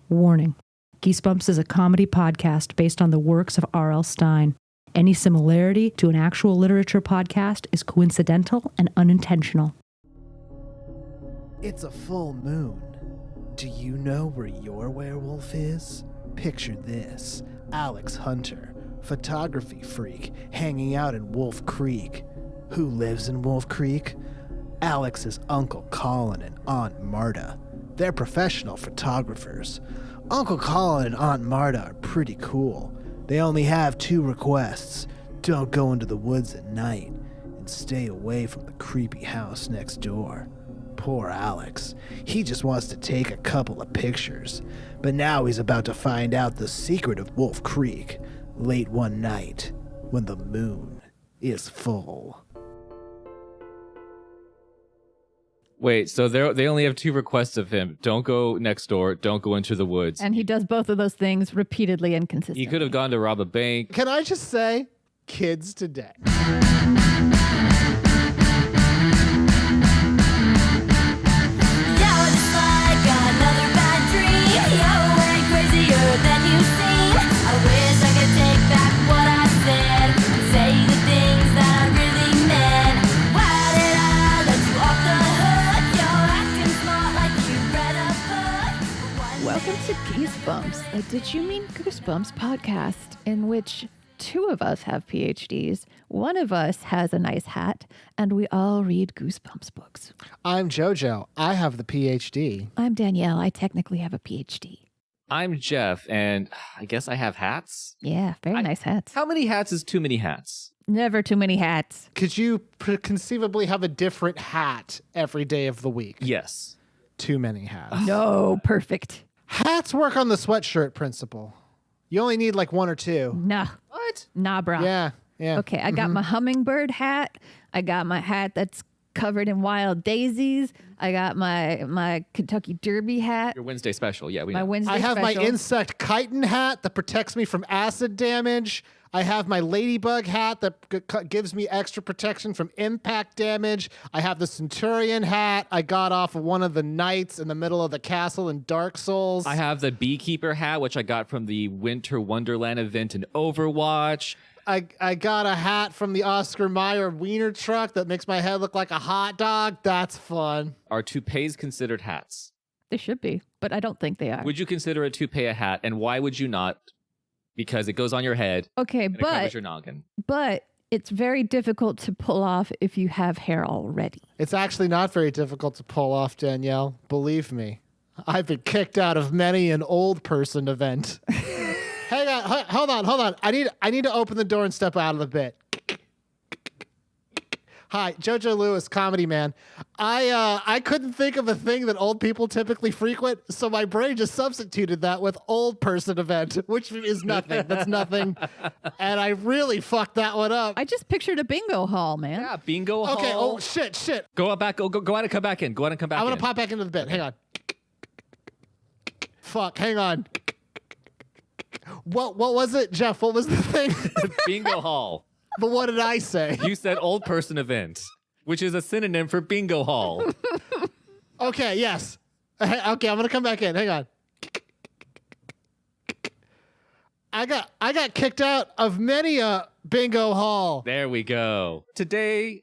Warning. Geesebumps is a comedy podcast based on the works of R.L. Stine. Any similarity to an actual literature podcast is coincidental and unintentional. It's a full moon. Do you know where your werewolf is? Picture this. Alex Hunter, photography freak, hanging out in Wolf Creek. Who lives in Wolf Creek? Alex's Uncle Colin and Aunt Marta. They're professional photographers. Uncle Colin and Aunt Marta are pretty cool. They only have 2 requests. Don't go into the woods at night and stay away from the creepy house next door. Poor Alex. He just wants to take a couple of pictures. But now he's about to find out the secret of Wolf Creek late one night when the moon is full. Wait, so they only have 2 requests of him. Don't go next door. Don't go into the woods. And he does both of those things repeatedly and consistently. He could have gone to rob a bank. Can I just say, kids today. Welcome to Geesebumps, Did You Mean Goosebumps podcast, in which 2 of us have PhDs, one of us has a nice hat, and we all read Goosebumps books. I'm JoJo. I have the PhD. I'm Danielle. I technically have a PhD. I'm Jeff, and I guess I have hats. Yeah, very nice hats. How many hats is too many hats? Never too many hats. Could you conceivably have a different hat every day of the week? Yes. Too many hats. No, perfect. Hats work on the sweatshirt principle. You only need like 1 or 2. Nah. What? Nah, bro. Yeah. Okay, I got my hummingbird hat. I got my hat that's covered in wild daisies. I got my Kentucky Derby hat. Your Wednesday special. Yeah, we My know. Wednesday I have special. my insect chitin hat that protects me from acid damage. I have my ladybug hat that gives me extra protection from impact damage. I have the centurion hat I got off of one of the knights in the middle of the castle in Dark Souls. I have the beekeeper hat, which I got from the Winter Wonderland event in Overwatch. I got a hat from the Oscar Mayer wiener truck that makes my head look like a hot dog. That's fun. Are toupees considered hats? They should be, but I don't think they are. Would you consider a toupee a hat, and why would you not? Because it goes on your head. Okay, and it covers your noggin. But it's very difficult to pull off if you have hair already. It's actually not very difficult to pull off, Danielle. Believe me. I've been kicked out of many an old person event. Hang on, hold on. I need to open the door and step out of the bit. Hi, JoJo Lewis, comedy man. I couldn't think of a thing that old people typically frequent, so my brain just substituted that with old person event, which is nothing. That's nothing. And I really fucked that one up. I just pictured a bingo hall, man. Yeah, bingo hall. Okay, oh shit. Go out back. Go out and come back in. Go out and come back in. I'm gonna pop back into the bit. Hang on. Fuck, hang on. What was it, Jeff? What was the thing? Bingo hall. But what did I say? You said old person event, which is a synonym for bingo hall. Okay, yes. Okay, I'm gonna come back in. Hang on. I got kicked out of many a bingo hall. There we go. Today,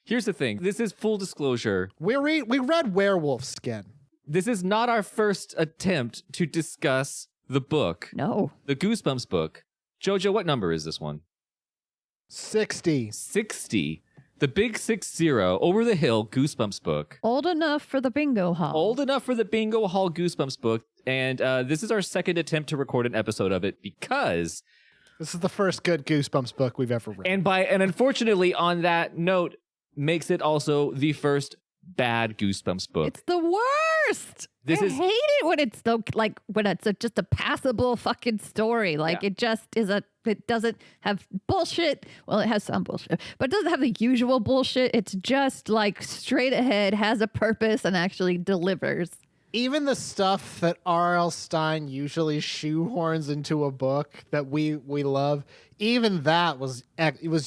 here's the thing. This is full disclosure. We read Werewolf Skin. This is not our first attempt to discuss the book. No. The Goosebumps book. Jojo, what number is this one? 60. 60. The big 60, over the hill Goosebumps book. Old enough for the bingo hall. Old enough for the bingo hall Goosebumps book. And this is our second attempt to record an episode of it because... This is the first good Goosebumps book we've ever read. And unfortunately, on that note, makes it also the first bad Goosebumps book. It's the worst. I hate it when it's just a passable fucking story. Like it just is it doesn't have bullshit. Well, it has some bullshit, but it doesn't have the usual bullshit. It's just like straight ahead, has a purpose, and actually delivers. Even the stuff that R.L. Stine usually shoehorns into a book that we love, even that was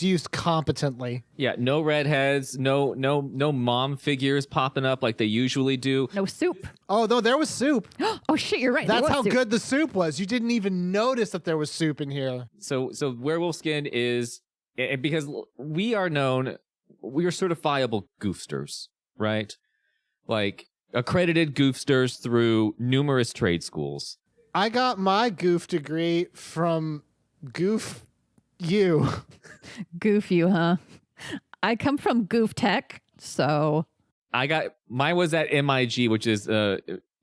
used competently. Yeah, no redheads, no mom figures popping up like they usually do. No soup. Oh, no, there was soup. Oh shit, you're right. That's how good the soup was. You didn't even notice that there was soup in here. So Werewolf Skin is, because we are certifiable goofsters, right? Like accredited goofsters through numerous trade schools. I got my goof degree from Goof You. Goof you, huh? I come from Goof Tech, so Mine was at MIG, which is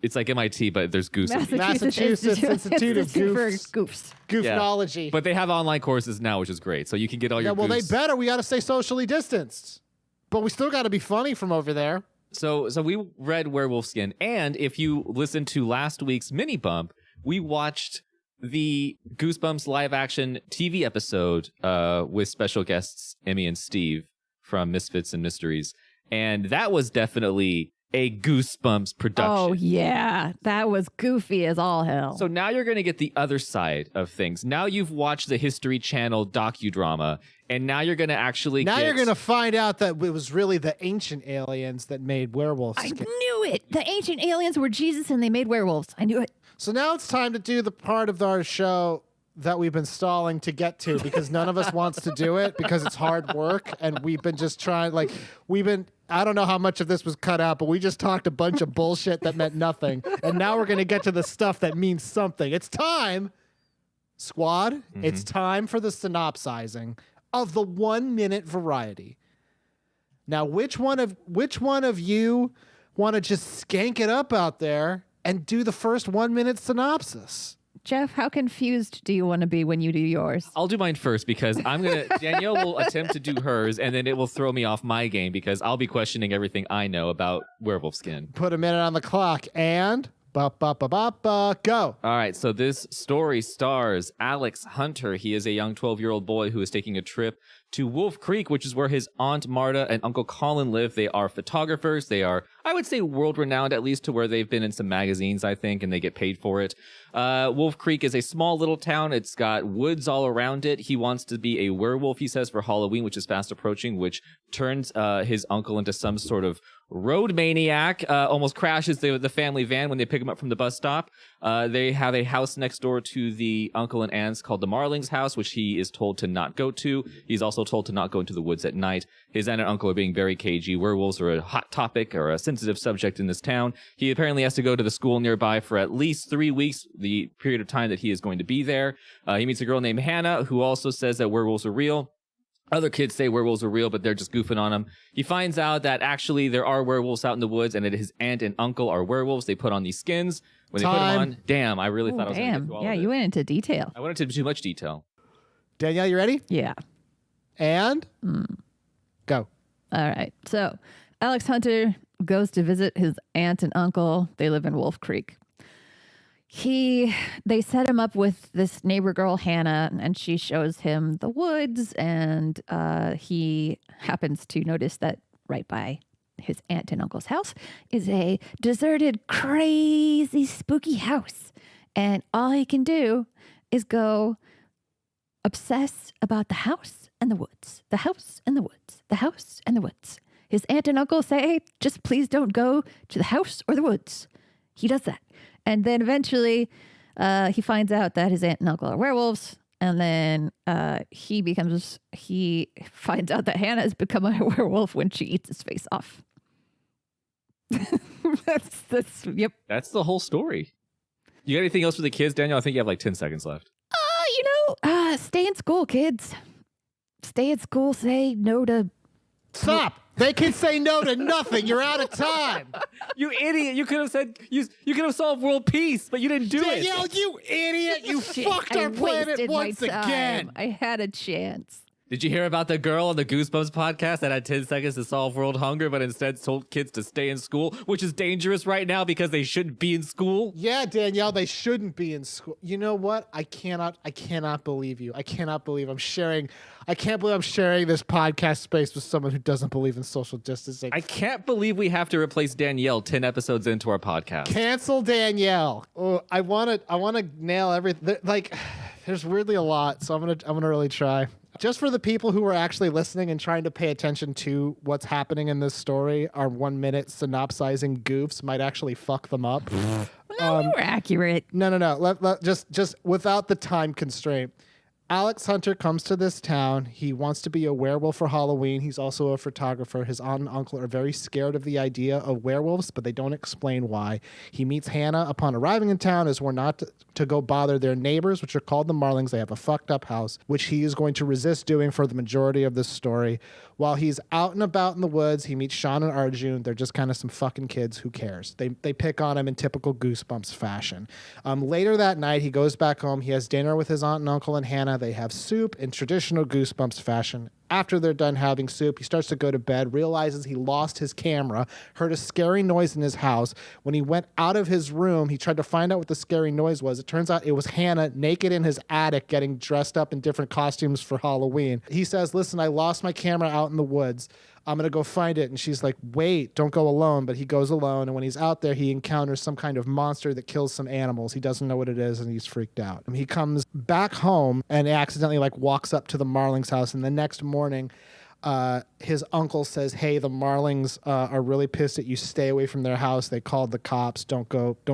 it's like MIT, but there's goose. Massachusetts Institute of Goofs. Goofs. Goofnology. But they have online courses now, which is great. So you can get all your well, goofs. they better. We got to stay socially distanced. But we still got to be funny from over there. So we read Werewolf Skin, and if you listened to last week's mini bump, we watched the Goosebumps live action TV episode with special guests Emmy and Steve from Misfits and Mysteries, and that was definitely a Goosebumps production. Oh yeah, that was goofy as all hell. So now you're going to get the other side of things. Now you've watched the History Channel docudrama, and now you're going to actually you're going to find out that it was really the ancient aliens that made werewolves. I knew it. The ancient aliens were Jesus, and they made werewolves. I knew it. So now it's time to do the part of our show that we've been stalling to get to because none of us wants to do it because it's hard work, and we've been just trying. I don't know how much of this was cut out, but we just talked a bunch of bullshit that meant nothing. And now we're going to get to the stuff that means something. It's time, squad. Mm-hmm. It's time for the synopsizing of the 1 minute variety. Now, which one of you want to just skank it up out there and do the first 1 minute synopsis? Jeff, how confused do you want to be when you do yours? I'll do mine first because Danielle will attempt to do hers, and then it will throw me off my game because I'll be questioning everything I know about Werewolf Skin. Put a minute on the clock and go. All right, so this story stars Alex Hunter. He is a young 12-year-old boy who is taking a trip to Wolf Creek, which is where his Aunt Marta and Uncle Colin live. They are photographers. They are, I would say, world-renowned, at least to where they've been in some magazines, I think, and they get paid for it. Wolf Creek is a small little town. It's got woods all around it. He wants to be a werewolf, he says, for Halloween, which is fast approaching, which turns his uncle into some sort of road maniac, almost crashes the family van when they pick him up from the bus stop. They have a house next door to the uncle and aunt's called the Marlings house, which he is told to not go to. He's also told to not go into the woods at night. His aunt and uncle are being very cagey. Werewolves are a hot topic or a sensitive subject in this town. He apparently has to go to the school nearby for at least 3 weeks, the period of time that he is going to be there. He meets a girl named Hannah, who also says that werewolves are real. Other kids say werewolves are real, but they're just goofing on him. He finds out that actually there are werewolves out in the woods and that his aunt and uncle are werewolves. They put on these skins. When they put them on, damn, I really thought I was going to get to all of it. You went into detail. I went into too much detail. Danielle, you ready? Yeah. And go. All right. So Alex Hunter goes to visit his aunt and uncle. They live in Wolf Creek. They set him up with this neighbor girl, Hannah, and she shows him the woods, and he happens to notice that right by his aunt and uncle's house is a deserted, crazy, spooky house. And all he can do is go obsess about the house and the woods, the house and the woods, the house and the woods. His aunt and uncle say, just please don't go to the house or the woods. He does that. And then eventually he finds out that his aunt and uncle are werewolves. And then he finds out that Hannah has become a werewolf when she eats his face off. Yep. That's the whole story. You got anything else for the kids, Daniel? I think you have like 10 seconds left. Stay in school, kids. Stay in school. Say no to... Stop! They can say no to nothing. You're out of time. You idiot! You could have said you could have solved world peace, but you didn't do it. Danielle, you idiot! You fucked our planet once again. I had a chance. Did you hear about the girl on the Goosebumps podcast that had 10 seconds to solve world hunger, but instead told kids to stay in school, which is dangerous right now because they shouldn't be in school? Yeah, Danielle, they shouldn't be in school. You know what? I cannot believe you. I can't believe I'm sharing this podcast space with someone who doesn't believe in social distancing. I can't believe we have to replace Danielle 10 episodes into our podcast. Cancel Danielle. Oh, I want to nail everything. Like, there's weirdly a lot, so I'm gonna really try. Just for the people who are actually listening and trying to pay attention to what's happening in this story, our 1 minute synopsizing goofs might actually fuck them up. No, we were accurate. No. Just without the time constraint. Alex Hunter comes to this town. He wants to be a werewolf for Halloween. He's also a photographer. His aunt and uncle are very scared of the idea of werewolves, but they don't explain why. He meets Hannah upon arriving in town as we're not to go bother their neighbors, which are called the Marlings. They have a fucked up house, which he is going to resist doing for the majority of this story. While he's out and about in the woods, he meets Sean and Arjun. They're just kind of some fucking kids. Who cares? They pick on him in typical Goosebumps fashion. Later that night, he goes back home. He has dinner with his aunt and uncle and Hannah. They have soup in traditional Goosebumps fashion. After they're done having soup, he starts to go to bed, realizes he lost his camera, heard a scary noise in his house. When he went out of his room, he tried to find out what the scary noise was. It turns out it was Hannah naked in his attic getting dressed up in different costumes for Halloween. He says, listen, I lost my camera out in the woods. I'm going to go find it. And she's like, wait, don't go alone. But he goes alone. And when he's out there, he encounters some kind of monster that kills some animals. He doesn't know what it is, and he's freaked out. And he comes back home and accidentally walks up to the Marlings' house. And the next morning, his uncle says, hey, the Marlings are really pissed at you. Stay away from their house. They called the cops. Don't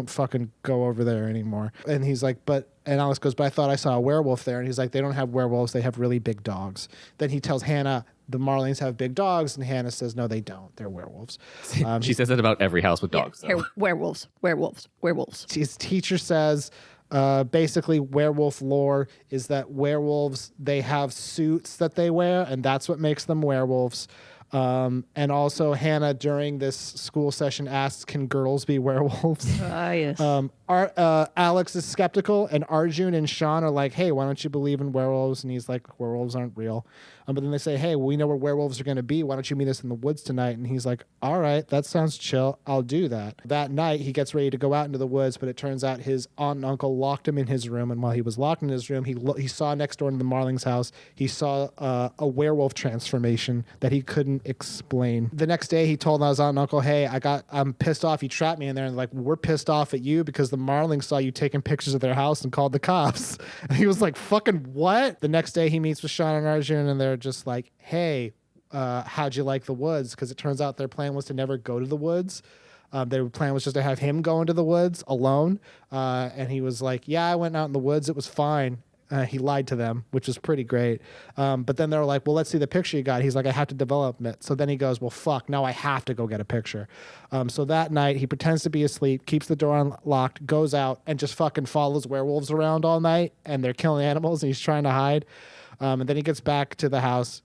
fucking go over there anymore. And he's like, and Alex goes, but I thought I saw a werewolf there. And he's like, they don't have werewolves. They have really big dogs. Then he tells Hannah, the Marlings have big dogs, and Hannah says, no, they don't. They're werewolves. She says that about every house with dogs. Yeah, werewolves. His teacher says, basically, werewolf lore is that werewolves, they have suits that they wear, and that's what makes them werewolves. And also, Hannah, during this school session, asks, can girls be werewolves? Yes. Alex is skeptical, and Arjun and Sean are like, hey, why don't you believe in werewolves? And he's like, werewolves aren't real. But then they say, hey, we know where werewolves are going to be. Why don't you meet us in the woods tonight? And he's like, all right, that sounds chill. I'll do that. That night, he gets ready to go out into the woods, but it turns out his aunt and uncle locked him in his room. And while he was locked in his room, he saw next door to the Marlings' house, he saw a werewolf transformation that he couldn't explain. The next day, he told his aunt and uncle, hey, I'm pissed off. You trapped me in there. And like, we're pissed off at you because the Marlings saw you taking pictures of their house and called the cops. And he was like, fucking what? The next day, he meets with Sean and Arjun, and they're just like, hey, how'd you like the woods? Because it turns out their plan was to never go to the woods. Their plan was just to have him go into the woods alone. And he was like, yeah, I went out in the woods. It was fine. He lied to them, which was pretty great. But then they were like, well, let's see the picture you got. He's like, I have to develop it. So then he goes, well, fuck, now I have to go get a picture. So that night, he pretends to be asleep, keeps the door unlocked, goes out, and just fucking follows werewolves around all night. And they're killing animals, and he's trying to hide. And then he gets back to the house.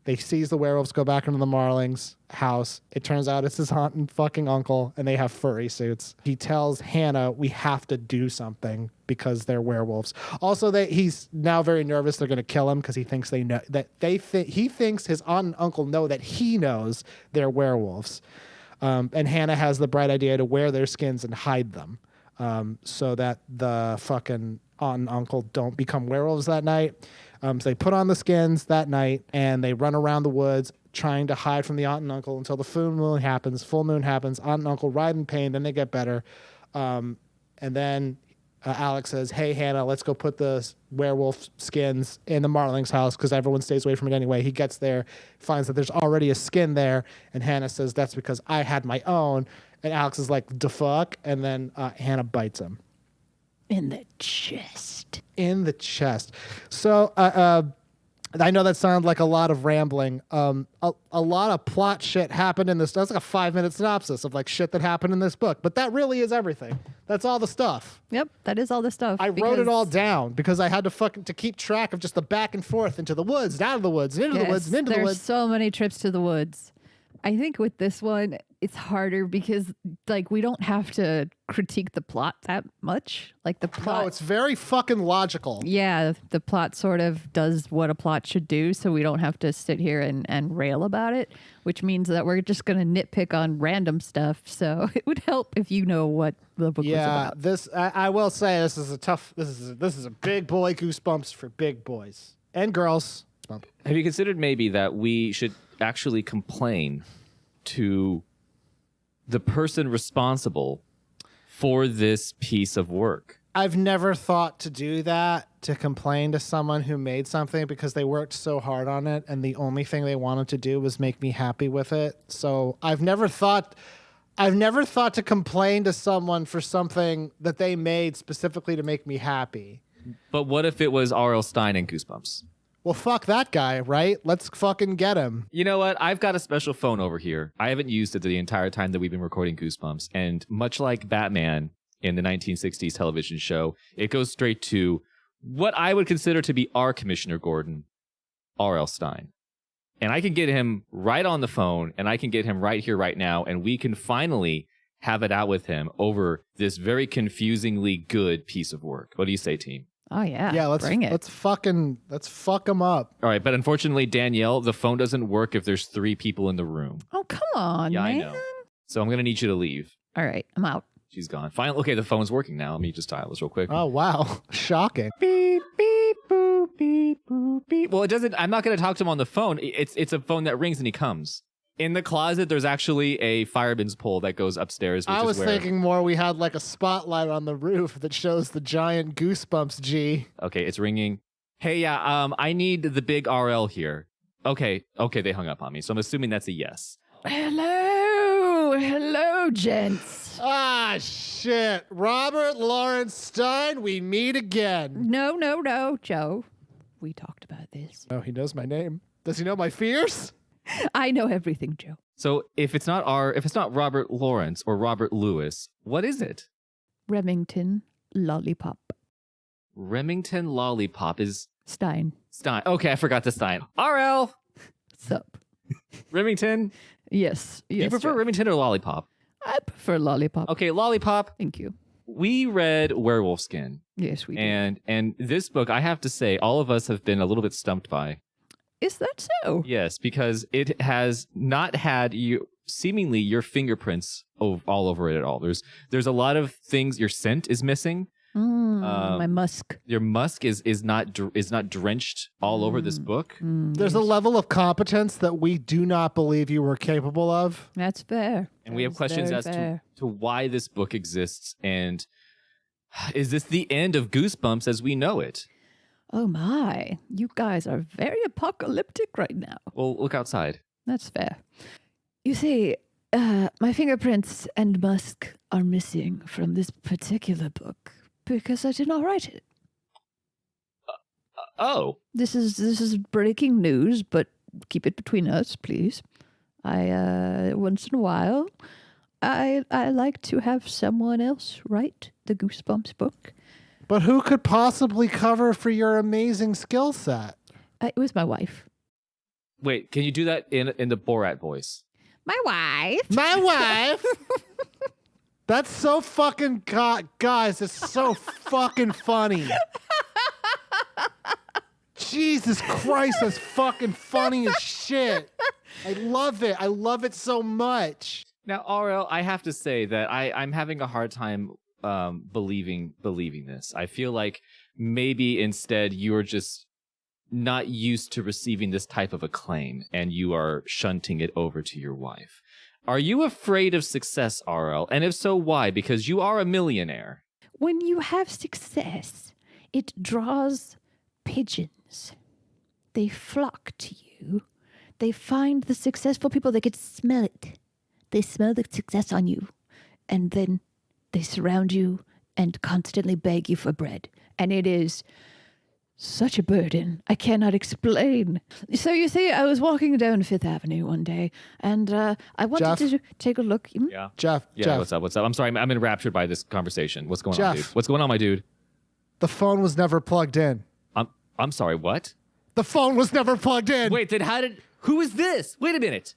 They sees the werewolves go back into the Marlings' house. It turns out it's his aunt and fucking uncle, and they have furry suits. He tells Hannah, we have to do something because they're werewolves. Also, he's now very nervous they're going to kill him because he thinks they know that he thinks his aunt and uncle know that he knows they're werewolves. And Hannah has the bright idea to wear their skins and hide them so that the fucking aunt and uncle don't become werewolves that night. So they put on the skins that night, and they run around the woods trying to hide from the aunt and uncle until the full moon happens. Aunt and uncle ride in pain, then they get better. And then Alex says, hey, Hannah, let's go put the werewolf skins in the Marlings' house because everyone stays away from it anyway. He gets there, finds that there's already a skin there, and Hannah says, that's because I had my own. And Alex is like, the fuck? And then Hannah bites him. In the chest. So I know that sounds like a lot of rambling. A lot of plot shit happened in this. That's like a 5-minute synopsis of like shit that happened in this book. But that really is everything. That's all the stuff. Yep, that is all the stuff. I wrote it all down because I had to keep track of just the back and forth into the woods, and out of the woods, and into the woods, and into the woods. There's so many trips to the woods. I think with this one, it's harder because like we don't have to critique the plot that much. Like the plot. No, it's very fucking logical. Yeah, the plot sort of does what a plot should do, so we don't have to sit here and rail about it, which means that we're just going to nitpick on random stuff. So it would help if you know what the book was about. This I will say this is a big boy Goosebumps for big boys and girls. Have you considered maybe that we should actually complain to the person responsible for this piece of work? I've never thought to do that, to complain to someone who made something because they worked so hard on it and the only thing they wanted to do was make me happy with it. So I've never thought to complain to someone for something that they made specifically to make me happy. But what if it was R.L. Stine and Goosebumps? Well, fuck that guy, right? Let's fucking get him. You know what? I've got a special phone over here. I haven't used it the entire time that we've been recording Goosebumps. And much like Batman in the 1960s television show, it goes straight to what I would consider to be our Commissioner Gordon, R.L. Stine. And I can get him right on the phone, and I can get him right here, right now, and we can finally have it out with him over this very confusingly good piece of work. What do you say, team? Oh yeah. Yeah, bring it. Let's fuck him up. All right, but unfortunately, Danielle, the phone doesn't work if there's 3 people in the room. Oh, come on, Yeah, man. I know. So I'm going to need you to leave. All right, I'm out. She's gone. Finally, okay, the phone's working now. Let me just dial this real quick. Oh, wow. Shocking. Beep, beep, boop, beep, boop, beep. Well, it doesn't, I'm not going to talk to him on the phone. It's a phone that rings and he comes. In the closet, there's actually a fireman's pole that goes upstairs. I was thinking more we had like a spotlight on the roof that shows the giant Goosebumps G. Okay, it's ringing. Hey, yeah, I need the big RL here. Okay, they hung up on me, so I'm assuming that's a yes. Hello, gents. Ah, shit. Robert Lawrence Stine, we meet again. No, Joe. We talked about this. Oh, he knows my name. Does he know my fears? I know everything, Joe. So if it's not Robert Lawrence or Robert Lewis, what is it? Remington Lollipop. Remington Lollipop is Stine. Okay, I forgot the Stine. RL. Sup. Remington. Yes. Do you prefer Joe. Remington or Lollipop? I prefer Lollipop. Okay, Lollipop. Thank you. We read Werewolf Skin. Yes, we did. And this book, I have to say, all of us have been a little bit stumped by. Is that so? Yes, because it has not had seemingly your fingerprints all over it at all. There's a lot of things. Your scent is missing. My musk. Your musk is not drenched all over this book. There's a level of competence that we do not believe you were capable of. That's fair. And we have questions as to why this book exists, and is this the end of Goosebumps as we know it? Oh my, you guys are very apocalyptic right now. Well, look outside. That's fair. You see, my fingerprints and musk are missing from this particular book because I did not write it. Oh. This is breaking news, but keep it between us, please. I once in a while, I like to have someone else write the Goosebumps book. But who could possibly cover for your amazing skill set? It was my wife. Wait, can you do that in the Borat voice? My wife. My wife. That's so fucking guys, it's so fucking funny. Jesus Christ, that's fucking funny as shit. I love it. I love it so much. Now, RL, I have to say that I'm having a hard time believing this. I feel like maybe instead you're just not used to receiving this type of acclaim and you are shunting it over to your wife. Are you afraid of success, RL? And if so, why? Because you are a millionaire. When you have success, it draws pigeons. They flock to you. They find the successful people. They can smell it. They smell the success on you. And then they surround you and constantly beg you for bread. And it is such a burden. I cannot explain. So you see, I was walking down Fifth Avenue one day, and I wanted to take a look. Yeah. Jeff. What's up? I'm sorry. I'm enraptured by this conversation. What's going on, Jeff. dude? What's going on, my dude? The phone was never plugged in. I'm sorry, what? The phone was never plugged in. Wait, then who is this? Wait a minute.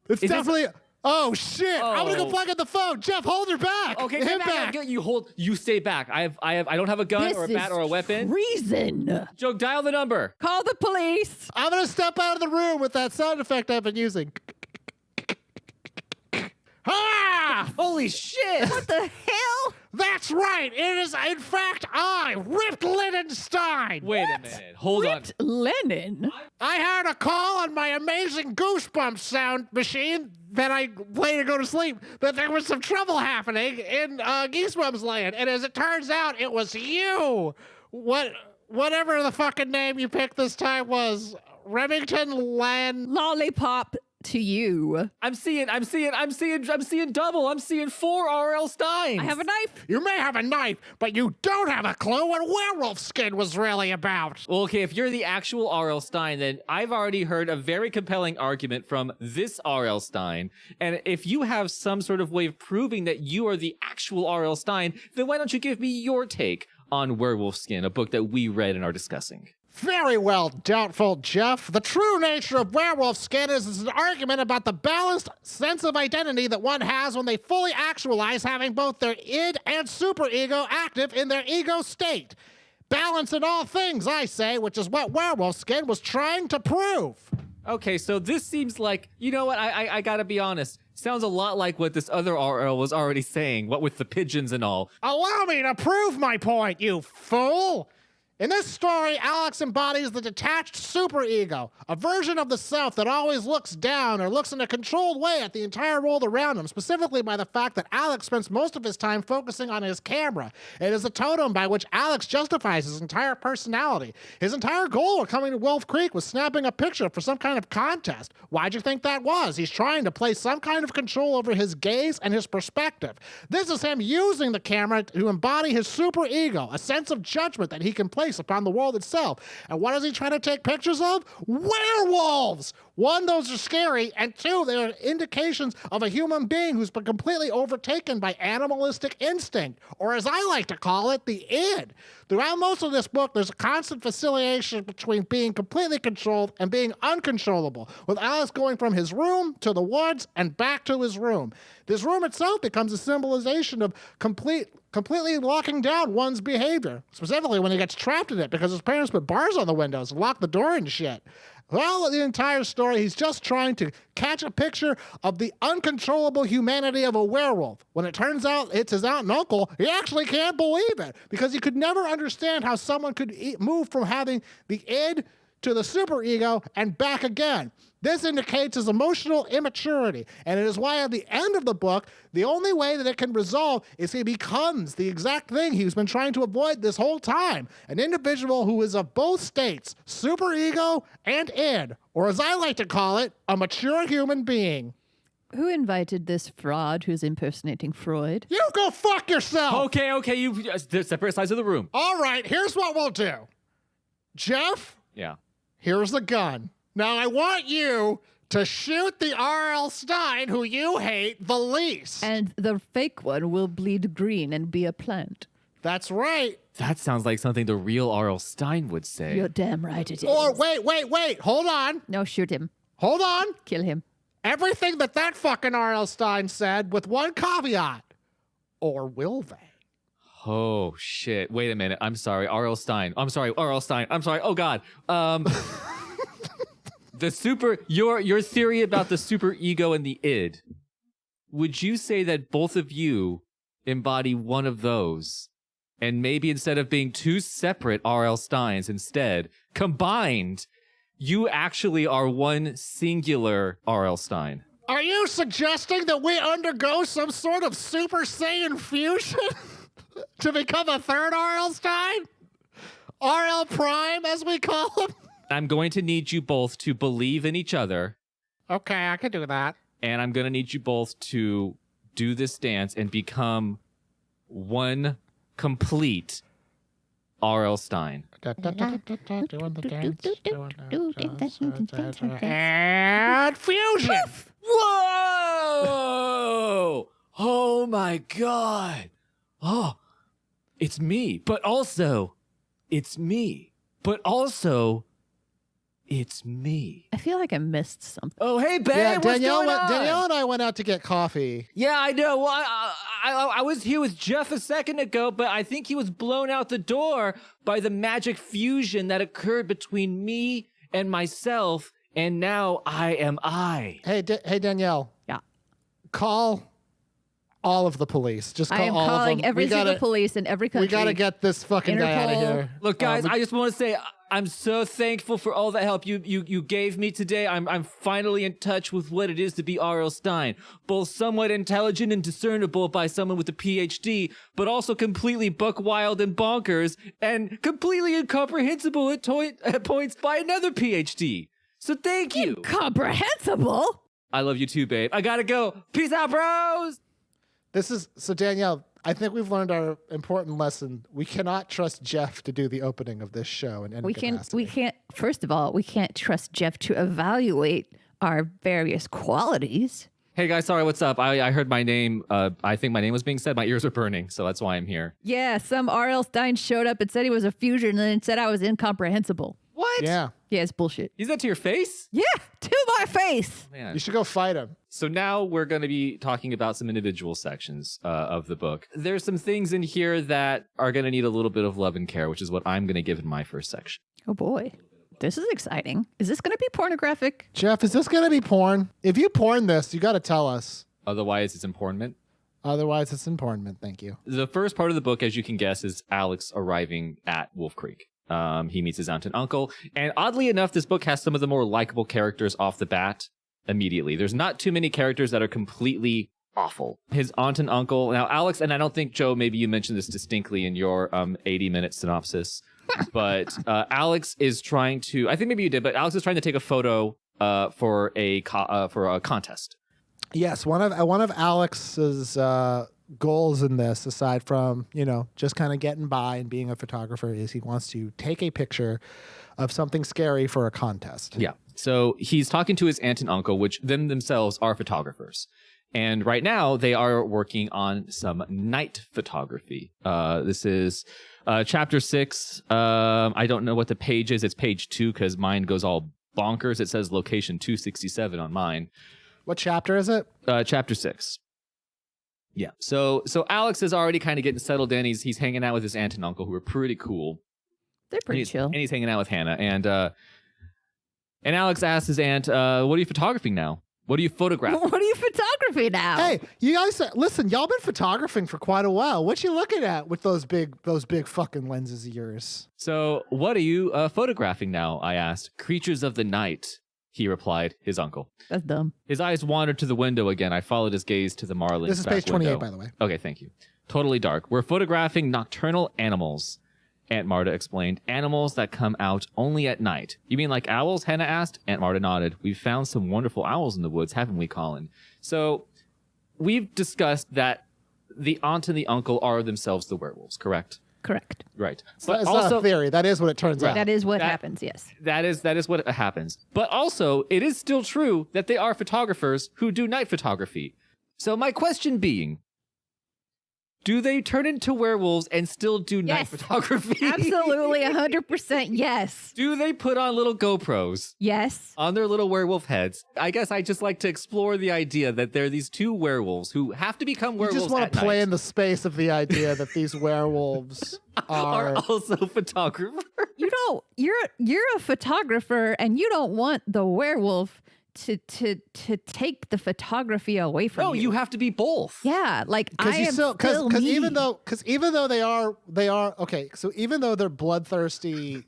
It's definitely. Oh shit! I'm gonna go plug in the phone. Jeff, hold her back. Okay, him back. You stay back. I don't have a gun or a bat or a weapon. Treason. Joe, dial the number. Call the police. I'm gonna step out of the room with that sound effect I've been using. Ah! Holy shit! What the hell? That's right. It is, in fact, I, Ripped Linen Stine. Wait a minute. Hold Ripped Lennon. I had a call on my amazing Goosebumps sound machine that I play to go to sleep that there was some trouble happening in Geesebumps land, and as it turns out, it was you. Whatever the fucking name you picked this time was, Remington Land. Lollipop to you. I'm seeing double. I'm seeing 4 R.L. Stines. I have a knife. You may have a knife, but you don't have a clue what Werewolf Skin was really about. Well, okay, if you're the actual R.L. Stine, then I've already heard a very compelling argument from this R.L. Stine. And if you have some sort of way of proving that you are the actual R.L. Stine, then why don't you give me your take on Werewolf Skin, a book that we read and are discussing? Very well, doubtful Jeff. The true nature of Werewolf Skin is an argument about the balanced sense of identity that one has when they fully actualize having both their id and superego active in their ego state. Balance in all things, I say, which is what Werewolf Skin was trying to prove. Okay, so this seems like, you know what, I gotta be honest. Sounds a lot like what this other RL was already saying, what with the pigeons and all. Allow me to prove my point, you fool! In this story, Alex embodies the detached superego, a version of the self that always looks down or looks in a controlled way at the entire world around him, specifically by the fact that Alex spends most of his time focusing on his camera. It is a totem by which Alex justifies his entire personality. His entire goal of coming to Wolf Creek was snapping a picture for some kind of contest. Why'd you think that was? He's trying to place some kind of control over his gaze and his perspective. This is him using the camera to embody his superego, a sense of judgment that he can place upon the world itself. And what is he trying to take pictures of? Werewolves! One, those are scary, and two, they're indications of a human being who's been completely overtaken by animalistic instinct, or as I like to call it, the id. Throughout most of this book, there's a constant facilitation between being completely controlled and being uncontrollable, with Alice going from his room to the woods and back to his room. This room itself becomes a symbolization of completely locking down one's behavior, specifically when he gets trapped in it because his parents put bars on the windows and locked the door and shit. Well, the entire story, he's just trying to catch a picture of the uncontrollable humanity of a werewolf. When it turns out it's his aunt and uncle, he actually can't believe it because he could never understand how someone could move from having the id to the superego and back again. This indicates his emotional immaturity, and it is why at the end of the book, the only way that it can resolve is he becomes the exact thing he's been trying to avoid this whole time, an individual who is of both states, superego and id, or as I like to call it, a mature human being. Who invited this fraud who's impersonating Freud? You go fuck yourself! Okay, you separate sides of the room. All right, here's what we'll do. Jeff? Yeah. Here's the gun. Now, I want you to shoot the R.L. Stine who you hate the least. And the fake one will bleed green and be a plant. That's right. That sounds like something the real R.L. Stine would say. You're damn right it is. Or wait. Hold on. No, shoot him. Hold on. Kill him. Everything that fucking R.L. Stine said with one caveat. Or will they? Oh, shit. Wait a minute. I'm sorry. R.L. Stine. I'm sorry. R.L. Stine. I'm sorry. Oh, God. Your theory about the super ego and the id, would you say that both of you embody one of those? And maybe instead of being two separate R.L. Stines, instead, combined, you actually are one singular R.L. Stine? Are you suggesting that we undergo some sort of super-saiyan fusion to become a third R.L. Stine? R.L. Prime, as we call him? I'm going to need you both to believe in each other. Okay, I can do that. And I'm going to need you both to do this dance and become one complete R.L. Stine. And fusion! Whoa! Oh my God! Oh, it's me, but also, it's me, but also, It's me. I feel like I missed something. Oh, hey, babe. Yeah, what's Danielle, going on? Danielle and I went out to get coffee. Yeah, I know. Well, I was here with Jeff a second ago, but I think he was blown out the door by the magic fusion that occurred between me and myself, and now I am I. Hey, hey, Danielle. Yeah. Call all of the police. Just call I am all calling of them. every single police in every country. We gotta get this fucking guy out of Interpol. here. Look, guys, I just want to say I'm so thankful for all the help you gave me today. I'm finally in touch with what it is to be R.L. Stine, both somewhat intelligent and discernible by someone with a PhD, but also completely buck wild and bonkers, and completely incomprehensible at points by another PhD. So thank you. Incomprehensible? I love you too, babe. I gotta go. Peace out, bros. So Danielle, I think we've learned our important lesson. We cannot trust Jeff to do the opening of this show in any capacity. We can't, first of all, we can't trust Jeff to evaluate our various qualities. Hey guys, sorry, what's up? I heard my name. I think my name was being said. My ears are burning, so that's why I'm here. Yeah, some R.L. Stine showed up and said he was a fusion and then said I was incomprehensible. What? Yeah. Yeah, it's bullshit. Is that to your face? Yeah, to my face. Man. You should go fight him. So now we're going to be talking about some individual sections of the book. There's some things in here that are going to need a little bit of love and care, which is what I'm going to give in my first section. Oh boy, this is exciting. Is this going to be pornographic? Jeff, is this going to be porn? If you porn this, you got to tell us. Otherwise, it's impornment. Otherwise, it's pornment. Thank you. The first part of the book, as you can guess, is Alex arriving at Wolf Creek. He meets his aunt and uncle. And oddly enough, this book has some of the more likable characters off the bat immediately. There's not too many characters that are completely awful. His aunt and uncle. Now, Alex, and I don't think, Joe, maybe you mentioned this distinctly in your 80-minute synopsis, but Alex is trying to, I think maybe you did, but Alex is trying to take a photo for a contest. Yes, one of Alex's goals in this, aside from, just kind of getting by and being a photographer, is he wants to take a picture of something scary for a contest. Yeah. So he's talking to his aunt and uncle, which themselves are photographers. And right now they are working on some night photography. This is chapter 6. I don't know what the page is. It's page 2 because mine goes all bonkers. It says location 267 on mine. What chapter is it? Chapter 6. Yeah. So Alex is already kind of getting settled in. He's hanging out with his aunt and uncle, who are pretty cool. They're pretty chill. And he's hanging out with Hannah. And Alex asks his aunt, what are you photographing now? What are you photographing? What are you photography now? Hey, you guys, listen, y'all been photographing for quite a while. What you looking at with those big fucking lenses of yours? So what are you photographing now? I asked. Creatures of the night, he replied, his uncle. That's dumb. His eyes wandered to the window again. I followed his gaze to the Marlins. This is back page 28, window. by the way. Okay, thank you. Totally dark. We're photographing nocturnal animals, Aunt Marta explained. Animals that come out only at night. You mean like owls? Hannah asked. Aunt Marta nodded. We've found some wonderful owls in the woods, haven't we, Colin? So we've discussed that the aunt and the uncle are themselves the werewolves, correct? Correct. Right. So it's not a theory. That is what it turns out. That is what happens, yes. That is what happens. But also, it is still true that they are photographers who do night photography. So my question being, do they turn into werewolves and still do night photography? Absolutely, 100% yes. Do they put on little GoPros? Yes. On their little werewolf heads? I guess I just like to explore the idea that there are these two werewolves who have to become werewolves. You just want to play in the space of the idea that these werewolves are also photographers. You know, you're a photographer and you don't want the werewolf to take the photography away from you. No, you have to be both. Yeah, like because even though they are okay. So even though they're bloodthirsty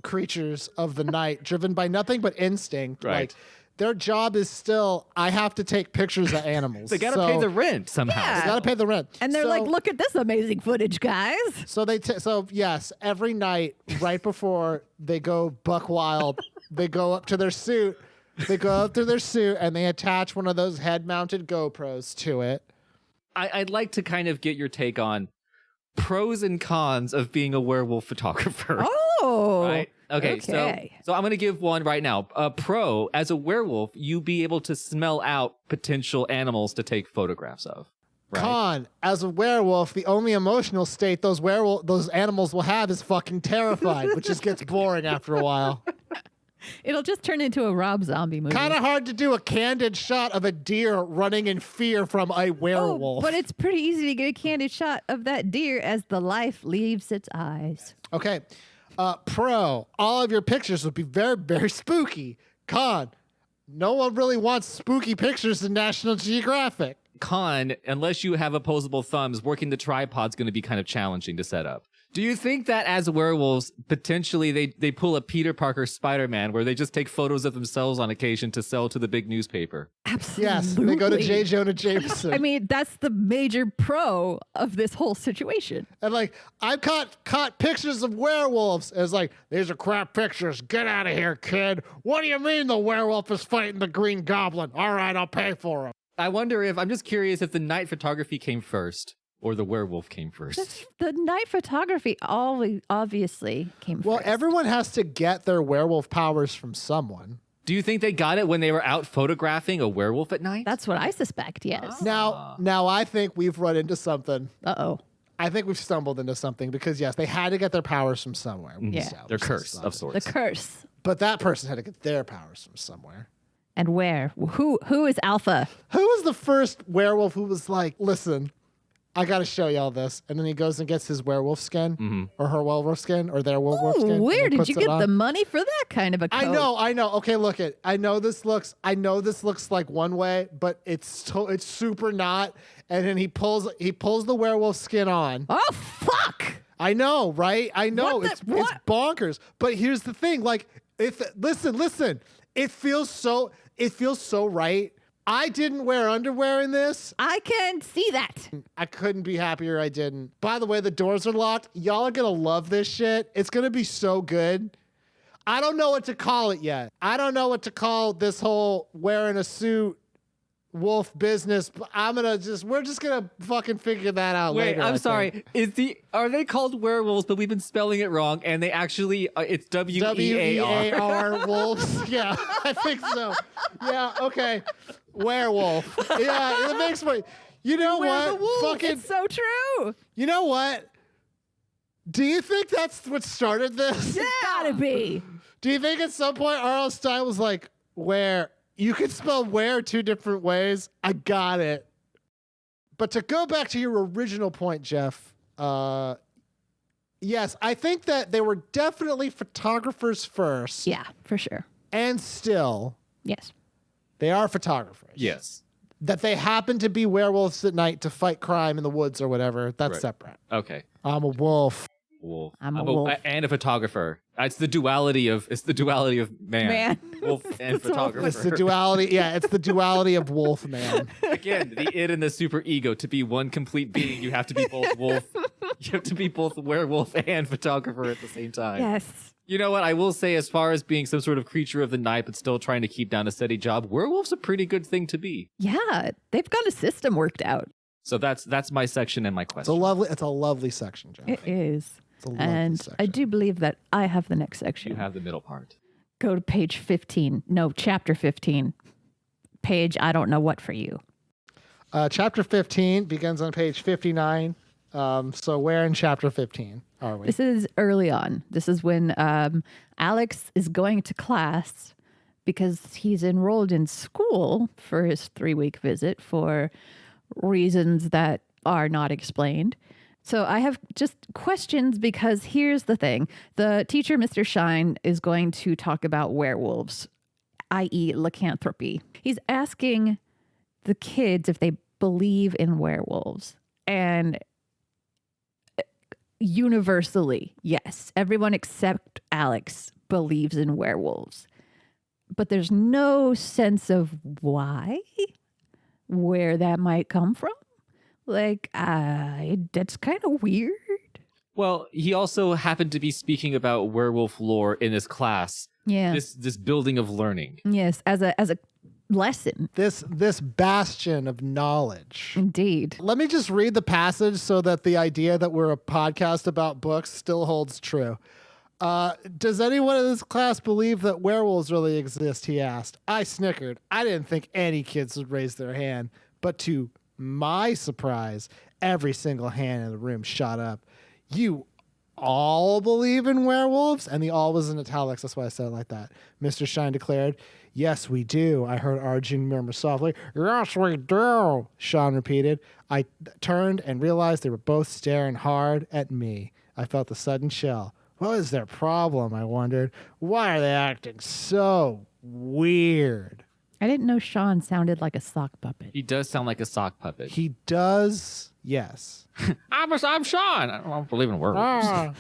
creatures of the night, driven by nothing but instinct, right? Like, their job is still, I have to take pictures of animals. They got to pay the rent somehow. Yeah. They got to pay the rent. And they're like, look at this amazing footage, guys. So yes, every night right before they go buck wild, they go up to their suit. They go up to their suit and they attach one of those head-mounted GoPros to it. I'd like to kind of get your take on pros and cons of being a werewolf photographer. Oh, right. Okay. So I'm going to give one right now. A pro, as a werewolf, you be able to smell out potential animals to take photographs of. Right? Con, as a werewolf, the only emotional state those animals will have is fucking terrified, which just gets boring after a while. It'll just turn into a Rob Zombie movie. Kind of hard to do a candid shot of a deer running in fear from a werewolf. But it's pretty easy to get a candid shot of that deer as the life leaves its eyes. Okay. Pro, all of your pictures would be very, very spooky. Con, no one really wants spooky pictures in National Geographic. Con, unless you have opposable thumbs, working the tripod's going to be kind of challenging to set up. Do you think that as werewolves, potentially they pull a Peter Parker Spider-Man where they just take photos of themselves on occasion to sell to the big newspaper? Absolutely. Yes, they go to J. Jonah Jameson. I mean, that's the major pro of this whole situation. And like, I've caught pictures of werewolves. And it's like, these are crap pictures. Get out of here, kid. What do you mean the werewolf is fighting the Green Goblin? All right, I'll pay for him. I wonder I'm just curious if the night photography came first or the werewolf came first. The night photography always obviously came Well, first. everyone has to get their werewolf powers from someone. Do you think they got it when they were out photographing a werewolf at night? That's what I suspect, yes. Now I think we've run into something. Uh-oh. I think we've stumbled into something because, yes, they had to get their powers from somewhere. We Yeah. established Their this, curse of obviously. sorts. The curse. But that person had to get their powers from somewhere. And where? Who is Alpha? Who was the first werewolf who was like, listen, I got to show y'all this. And then he goes and gets his werewolf skin or her werewolf skin or their werewolf skin. and Where then did puts you it get on. the money for that kind of a coat? I know. Okay, look it. I know this looks like one way, but it's super not. And then he pulls the werewolf skin on. Oh, fuck! I know, right? I know. What the- It's bonkers. But here's the thing, like listen. It feels so right. I didn't wear underwear in this. I can see that. I couldn't be happier I didn't. By the way, the doors are locked. Y'all are going to love this shit. It's going to be so good. I don't know what to call it yet. I don't know what to call this whole wearing a suit wolf business. But we're just going to fucking figure that out Wait, later. I'm I sorry. think. Are they called werewolves, but we've been spelling it wrong, and they actually, it's W-E-A-R. W-E-A-R wolves. Yeah, I think so. Yeah, okay. Werewolf. Yeah, it makes me. You know Where's what? the wolf? Fucking. It's so true. You know what? Do you think that's what started this? Yeah. Gotta be. Do you think at some point R.L. Stine was like, where? You could spell where two different ways. I got it. But to go back to your original point, Jeff, yes, I think that they were definitely photographers first. Yeah, for sure. And still, Yes. they are photographers. Yes. That they happen to be werewolves at night to fight crime in the woods or whatever, that's Right. separate. Okay. I'm a wolf. Wolf. I'm a wolf. And a photographer. It's the duality of man. Wolf and It's the photographer. duality. Yeah, it's the duality of wolf man. Again, the id and the super ego. To be one complete being, you have to be both wolf. You have to be both werewolf and photographer at the same time. Yes. You know what? I will say, as far as being some sort of creature of the night, but still trying to keep down a steady job, werewolf's a pretty good thing to be. Yeah, they've got a system worked out. So that's my section and my It's question. a lovely section, Jeff. It is. It's a lovely And section. I do believe that I have the next section. You have the middle part. Go to page 15. No, chapter 15. Page, I don't know what for you. Chapter 15 begins on page 59. So where in chapter 15 are we? This is early on. This is when Alex is going to class because he's enrolled in school for his 3-week visit for reasons that are not explained. So I have just questions because here's the thing. The teacher, Mr. Shine, is going to talk about werewolves, i.e. lycanthropy. He's asking the kids if they believe in werewolves. And universally, yes, everyone except Alex believes in werewolves. But there's no sense of why, where that might come from. Like, that's kind of weird. Well, he also happened to be speaking about werewolf lore in this class. Yeah. This building of learning. Yes, as a lesson. This bastion of knowledge. Indeed. Let me just read the passage so that the idea that we're a podcast about books still holds true. Does anyone in this class believe that werewolves really exist? He asked. I snickered. I didn't think any kids would raise their hand, but to my surprise, every single hand in the room shot up. You all believe in werewolves? And the all was in italics. That's why I said it like that. Mr. Shine declared, yes, we do. I heard Arjun murmur softly. Yes, we do, Sean repeated. I turned and realized they were both staring hard at me. I felt a sudden chill. What is their problem, I wondered. Why are they acting so weird? I didn't know Sean sounded like a sock puppet. He does sound like a sock puppet. He does, yes. I'm Sean. I don't believe in werewolves.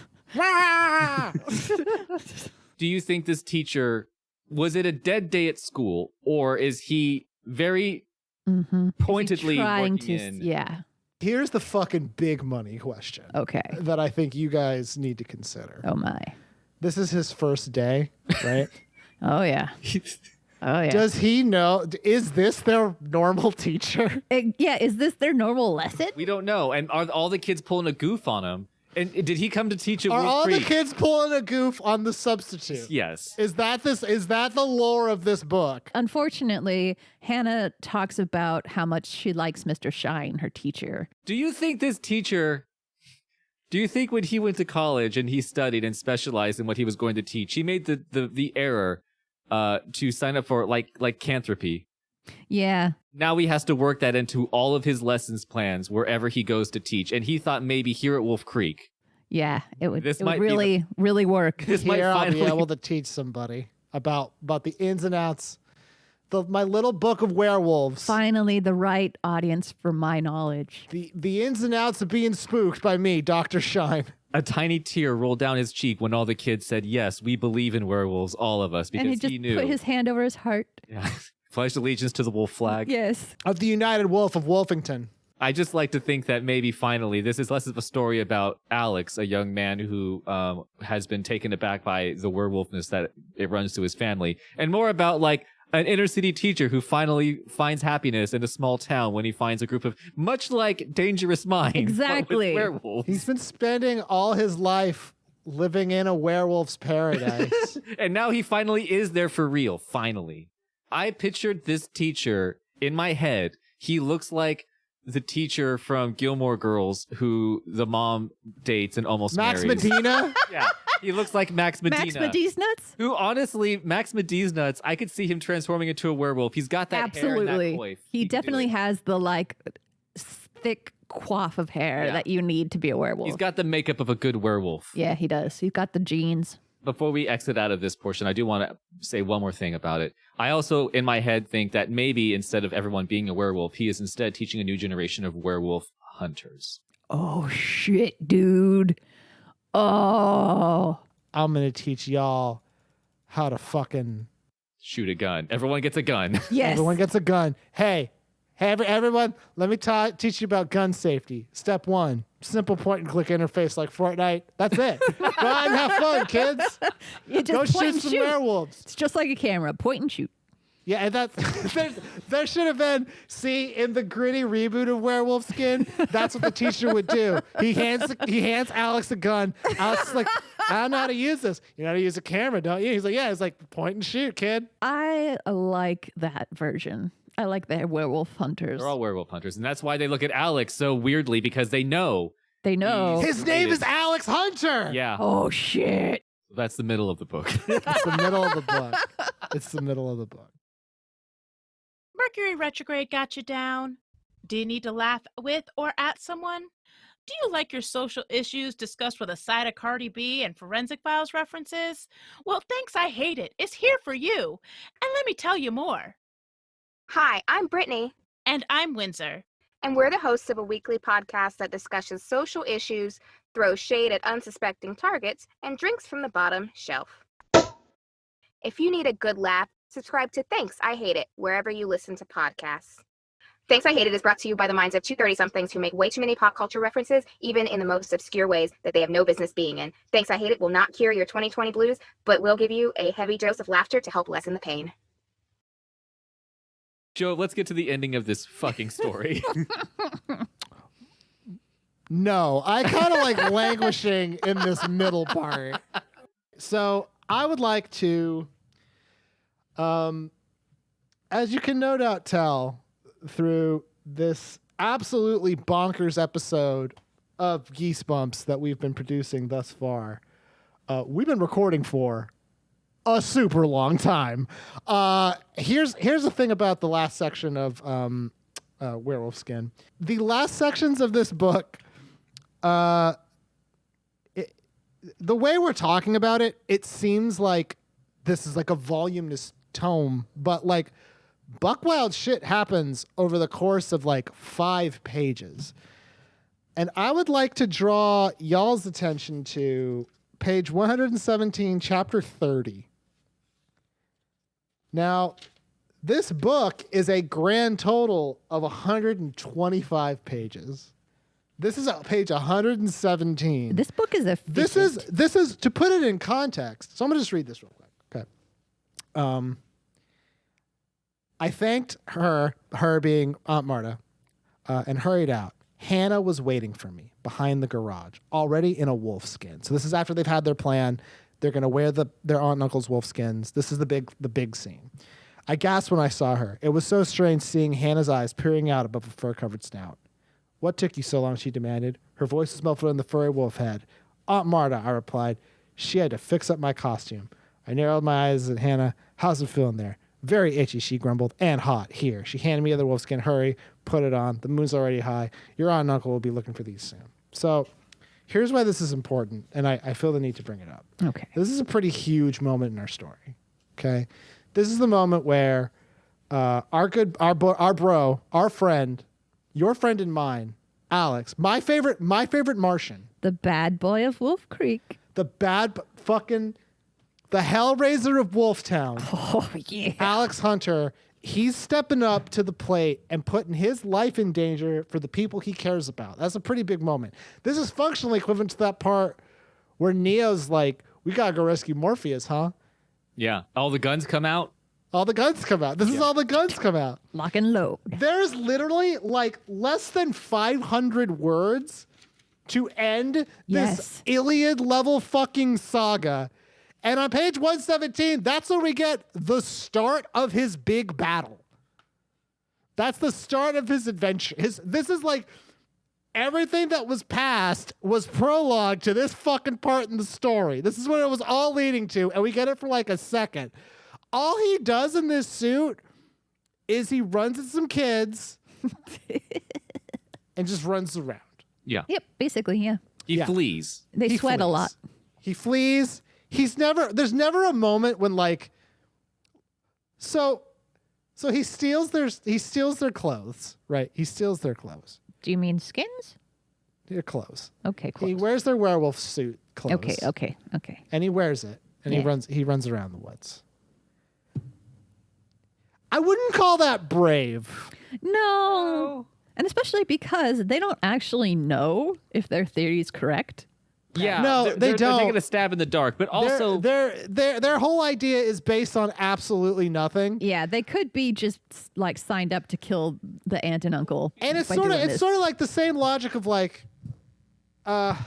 Do you think this teacher, was it a dead day at school, or is he very pointedly trying working to, in? yeah. Here's the fucking big money question. Okay. That I think you guys need to consider. Oh my. This is his first day, right? Oh yeah. Oh yeah. Does he know? Is this their normal teacher? Yeah. Is this their normal lesson? We don't know. And are all the kids pulling a goof on him? And did he come to teach at Are Wolf all Creek? the kids pulling a goof on the substitute? Yes. Is that the lore of this book? Unfortunately, Hannah talks about how much she likes Mr. Shine, her teacher. Do you think this teacher, do you think when he went to college and he studied and specialized in what he was going to teach, he made the error to sign up for like lycanthropy? Yeah. Now he has to work that into all of his lessons plans wherever he goes to teach. And he thought maybe here at Wolf Creek. Yeah. It would This might be really, really work. This might Here I'll be finally able to teach somebody about the ins and outs. My little book of werewolves. Finally, the right audience for my knowledge. The ins and outs of being spooked by me, Dr. Shine. A tiny tear rolled down his cheek when all the kids said, yes, we believe in werewolves, all of us, because And he just knew. put his hand over his heart. Yeah. Pledged allegiance to the wolf flag. Yes. Of the United Wolf of Wolfington. I just like to think that maybe finally this is less of a story about Alex, a young man who has been taken aback by the werewolfness that it runs to his family, and more about like an inner city teacher who finally finds happiness in a small town when he finds a group of much like Dangerous Minds, but with Exactly. werewolves. He's been spending all his life living in a werewolf's paradise. And now he finally is there for real. Finally. I pictured this teacher in my head. He looks like the teacher from Gilmore Girls who the mom dates and almost Max marries. Medina? Yeah, he looks like Max Medina. Max Medee's nuts? Who honestly, Max Medee's nuts, I could see him transforming into a werewolf. He's got that hair and Absolutely. that coif. He can do definitely it. has the like thick coif of hair Yeah. that you need to be a werewolf. He's got the makeup of a good werewolf. Yeah, he does. He's got the genes. Before we exit out of this portion, I do want to say one more thing about it. I also, in my head, think that maybe instead of everyone being a werewolf, he is instead teaching a new generation of werewolf hunters. Oh, shit, dude. Oh. I'm going to teach y'all how to fucking... Shoot a gun. Everyone gets a gun. Yes. Everyone gets a gun. Hey, everyone, let me teach you about gun safety. Step 1, simple point and click interface like Fortnite. That's it. Go out and have fun, kids. You just Go point shoot and some shoot. werewolves. It's just like a camera. Point and shoot. Yeah, and there should have been, see, in the gritty reboot of Werewolf Skin, that's what the teacher would do. He hands Alex a gun. Alex is like, I don't know how to use this. You know how to use a camera, don't you? He's like, yeah. It's like, point and shoot, kid. I like that version. I like the werewolf hunters. They're all werewolf hunters. And that's why they look at Alex so weirdly, because they know. They know. His name is Alex Hunter. Yeah. Oh, shit. That's the middle of the book. It's the middle of the book. It's the middle of the book. Mercury retrograde got you down? Do you need to laugh with or at someone? Do you like your social issues discussed with a side of Cardi B and Forensic Files references? Well, Thanks I Hate It is here for you. And let me tell you more. Hi, I'm Brittany, And I'm Windsor. and we're the hosts of a weekly podcast that discusses social issues, throws shade at unsuspecting targets, and drinks from the bottom shelf. If you need a good laugh, subscribe to Thanks I Hate It wherever you listen to podcasts. Thanks I Hate It is brought to you by the minds of two 30-somethings who make way too many pop culture references, even in the most obscure ways that they have no business being in. Thanks I Hate It will not cure your 2020 blues, but will give you a heavy dose of laughter to help lessen the pain. Joe, let's get to the ending of this fucking story. No, I kind of like languishing in this middle part. So I would like to, as you can no doubt tell through this absolutely bonkers episode of Geesebumps that we've been producing thus far, we've been recording for a super long time. Here's the thing about the last section of Werewolf Skin. The last sections of this book, the way we're talking about it, it seems like this is like a voluminous tome, but like buckwild shit happens over the course of like 5 pages. And I would like to draw y'all's attention to page 117, chapter 30. Now, this book is a grand total of 125 pages. This is page 117. This book is efficient. This is to put it in context. So I'm going to just read this real quick. Okay. I thanked her being Aunt Marta, and hurried out. Hannah was waiting for me behind the garage, already in a wolf skin. So this is after they've had their plan. They're going to wear their aunt and uncle's wolf skins. This is the big scene. I gasped when I saw her. It was so strange seeing Hannah's eyes peering out above a fur-covered snout. What took you so long, she demanded. Her voice was muffled in the furry wolf head. Aunt Marta, I replied. She had to fix up my costume. I narrowed my eyes at Hannah. How's it feeling there? Very itchy, she grumbled, and hot. Here. She handed me the other wolfskin. Hurry, put it on. The moon's already high. Your aunt and uncle will be looking for these soon. So here's why this is important, and I feel the need to bring it up. Okay. This is a pretty huge moment in our story. Okay. This is the moment where our friend, your friend and mine, Alex, my favorite Martian, The bad boy of Wolf Creek. the Hellraiser of Wolftown. Oh, yeah. Alex Hunter, he's stepping up to the plate and putting his life in danger for the people he cares about. That's a pretty big moment. This is functionally equivalent to that part where Neo's like, we gotta go rescue Morpheus, huh? Yeah. All the guns come out. All the guns come out. This is all the guns come out. Lock and load. There's literally like less than 500 words to end this Iliad level fucking saga. And on page 117, that's where we get the start of his big battle. That's the start of his adventure. This is like everything that was past was prologue to this fucking part in the story. This is what it was all leading to, and we get it for like a second. All he does in this suit is he runs at some kids and just runs around. Yeah. Yep, basically, yeah. He flees. They sweat a lot. He flees. There's never a moment when like, so he steals their clothes, right? He steals their clothes. Do you mean skins? Their clothes. Okay, clothes. He wears their werewolf suit clothes. Okay. And he wears it, and he runs around the woods. I wouldn't call that brave. No. And especially because they don't actually know if their theory is correct. Yeah. No, they They're don't. taking a stab in the dark, but also their whole idea is based on absolutely nothing. Yeah, they could be just like signed up to kill the aunt and uncle. And it's by sort doing of this. like the same logic of like, I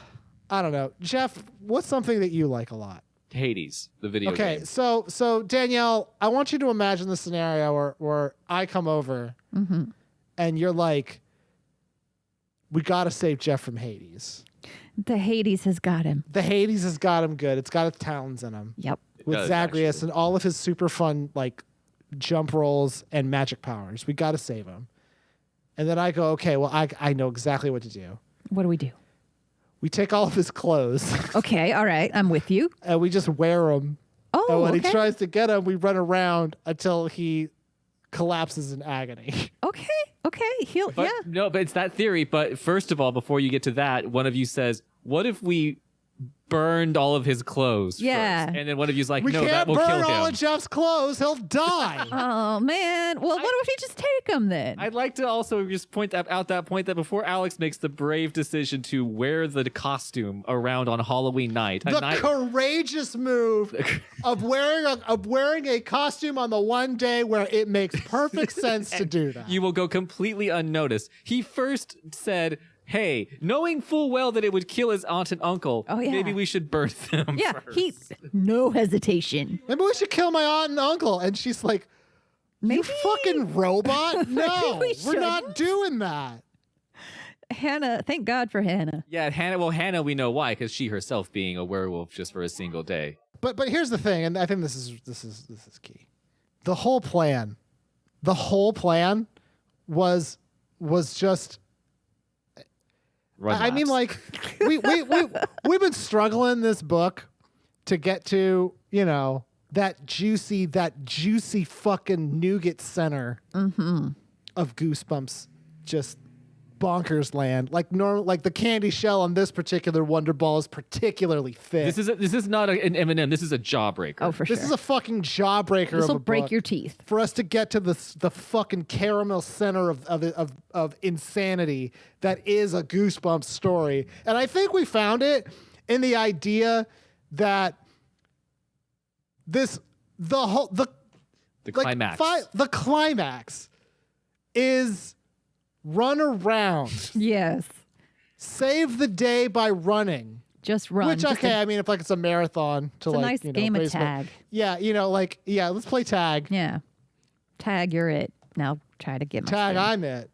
don't know, Jeff. What's something that you like a lot? Hades, the video Okay, game. so Danielle, I want you to imagine the scenario where I come over and you're like, we got to save Jeff from Hades. The Hades has got him. The Hades has got him good. It's got its talons in him. Yep. With does, Zagreus actually. and all of his super fun like jump rolls and magic powers. We got to save him. And then I go, okay, well, I know exactly what to do. What do we do? We take all of his clothes Okay, all right, I'm with you. and we just wear them. Oh, And when okay. he tries to get him, we run around until he collapses in agony. Okay. But no, but it's that theory. But first of all, before you get to that, one of you says, what if we burned all of his clothes Yeah. first? And then one of you's like, We no, can't that will kill burn all him. of Jeff's clothes. He'll die. Oh, man. Well, what if you just take them then? I'd like to also just point out that point that before Alex makes the brave decision to wear the costume around on Halloween night, The courageous move of wearing a costume on the one day where it makes perfect sense to do that. you will go completely unnoticed. He first said, hey, knowing full well that it would kill his aunt and uncle, Oh, yeah. maybe we should burn them Yeah, first. no hesitation. Maybe we should kill my aunt and uncle. And she's like, Maybe you fucking robot. No, we we're not shouldn't. doing that. Hannah, thank God for Hannah. Yeah, Hannah. Well, Hannah, we know why, because she herself being a werewolf just for a single day. But here's the thing, and I think this is key. The whole plan was just. I mean, like we've been struggling this book to get to, you know, that juicy fucking nougat center of Goosebumps, just bonkers land. Like the candy shell on this particular Wonder Ball is particularly thick. This is not an M&M. This is a jawbreaker. Oh, for sure. This is a fucking jawbreaker. This will of a break book your teeth. for us to get to the fucking caramel center of insanity that is a Goosebumps story. And I think we found it in the idea that the climax. The climax is run around. Yes. Save the day by running. Just run. Which, okay, I mean, if like it's a marathon to It's a like, nice you know, game of race, but- tag. Yeah, you know, like, yeah, let's play tag. Yeah. Tag, you're it. Now try to get my Tag, spin. I'm it.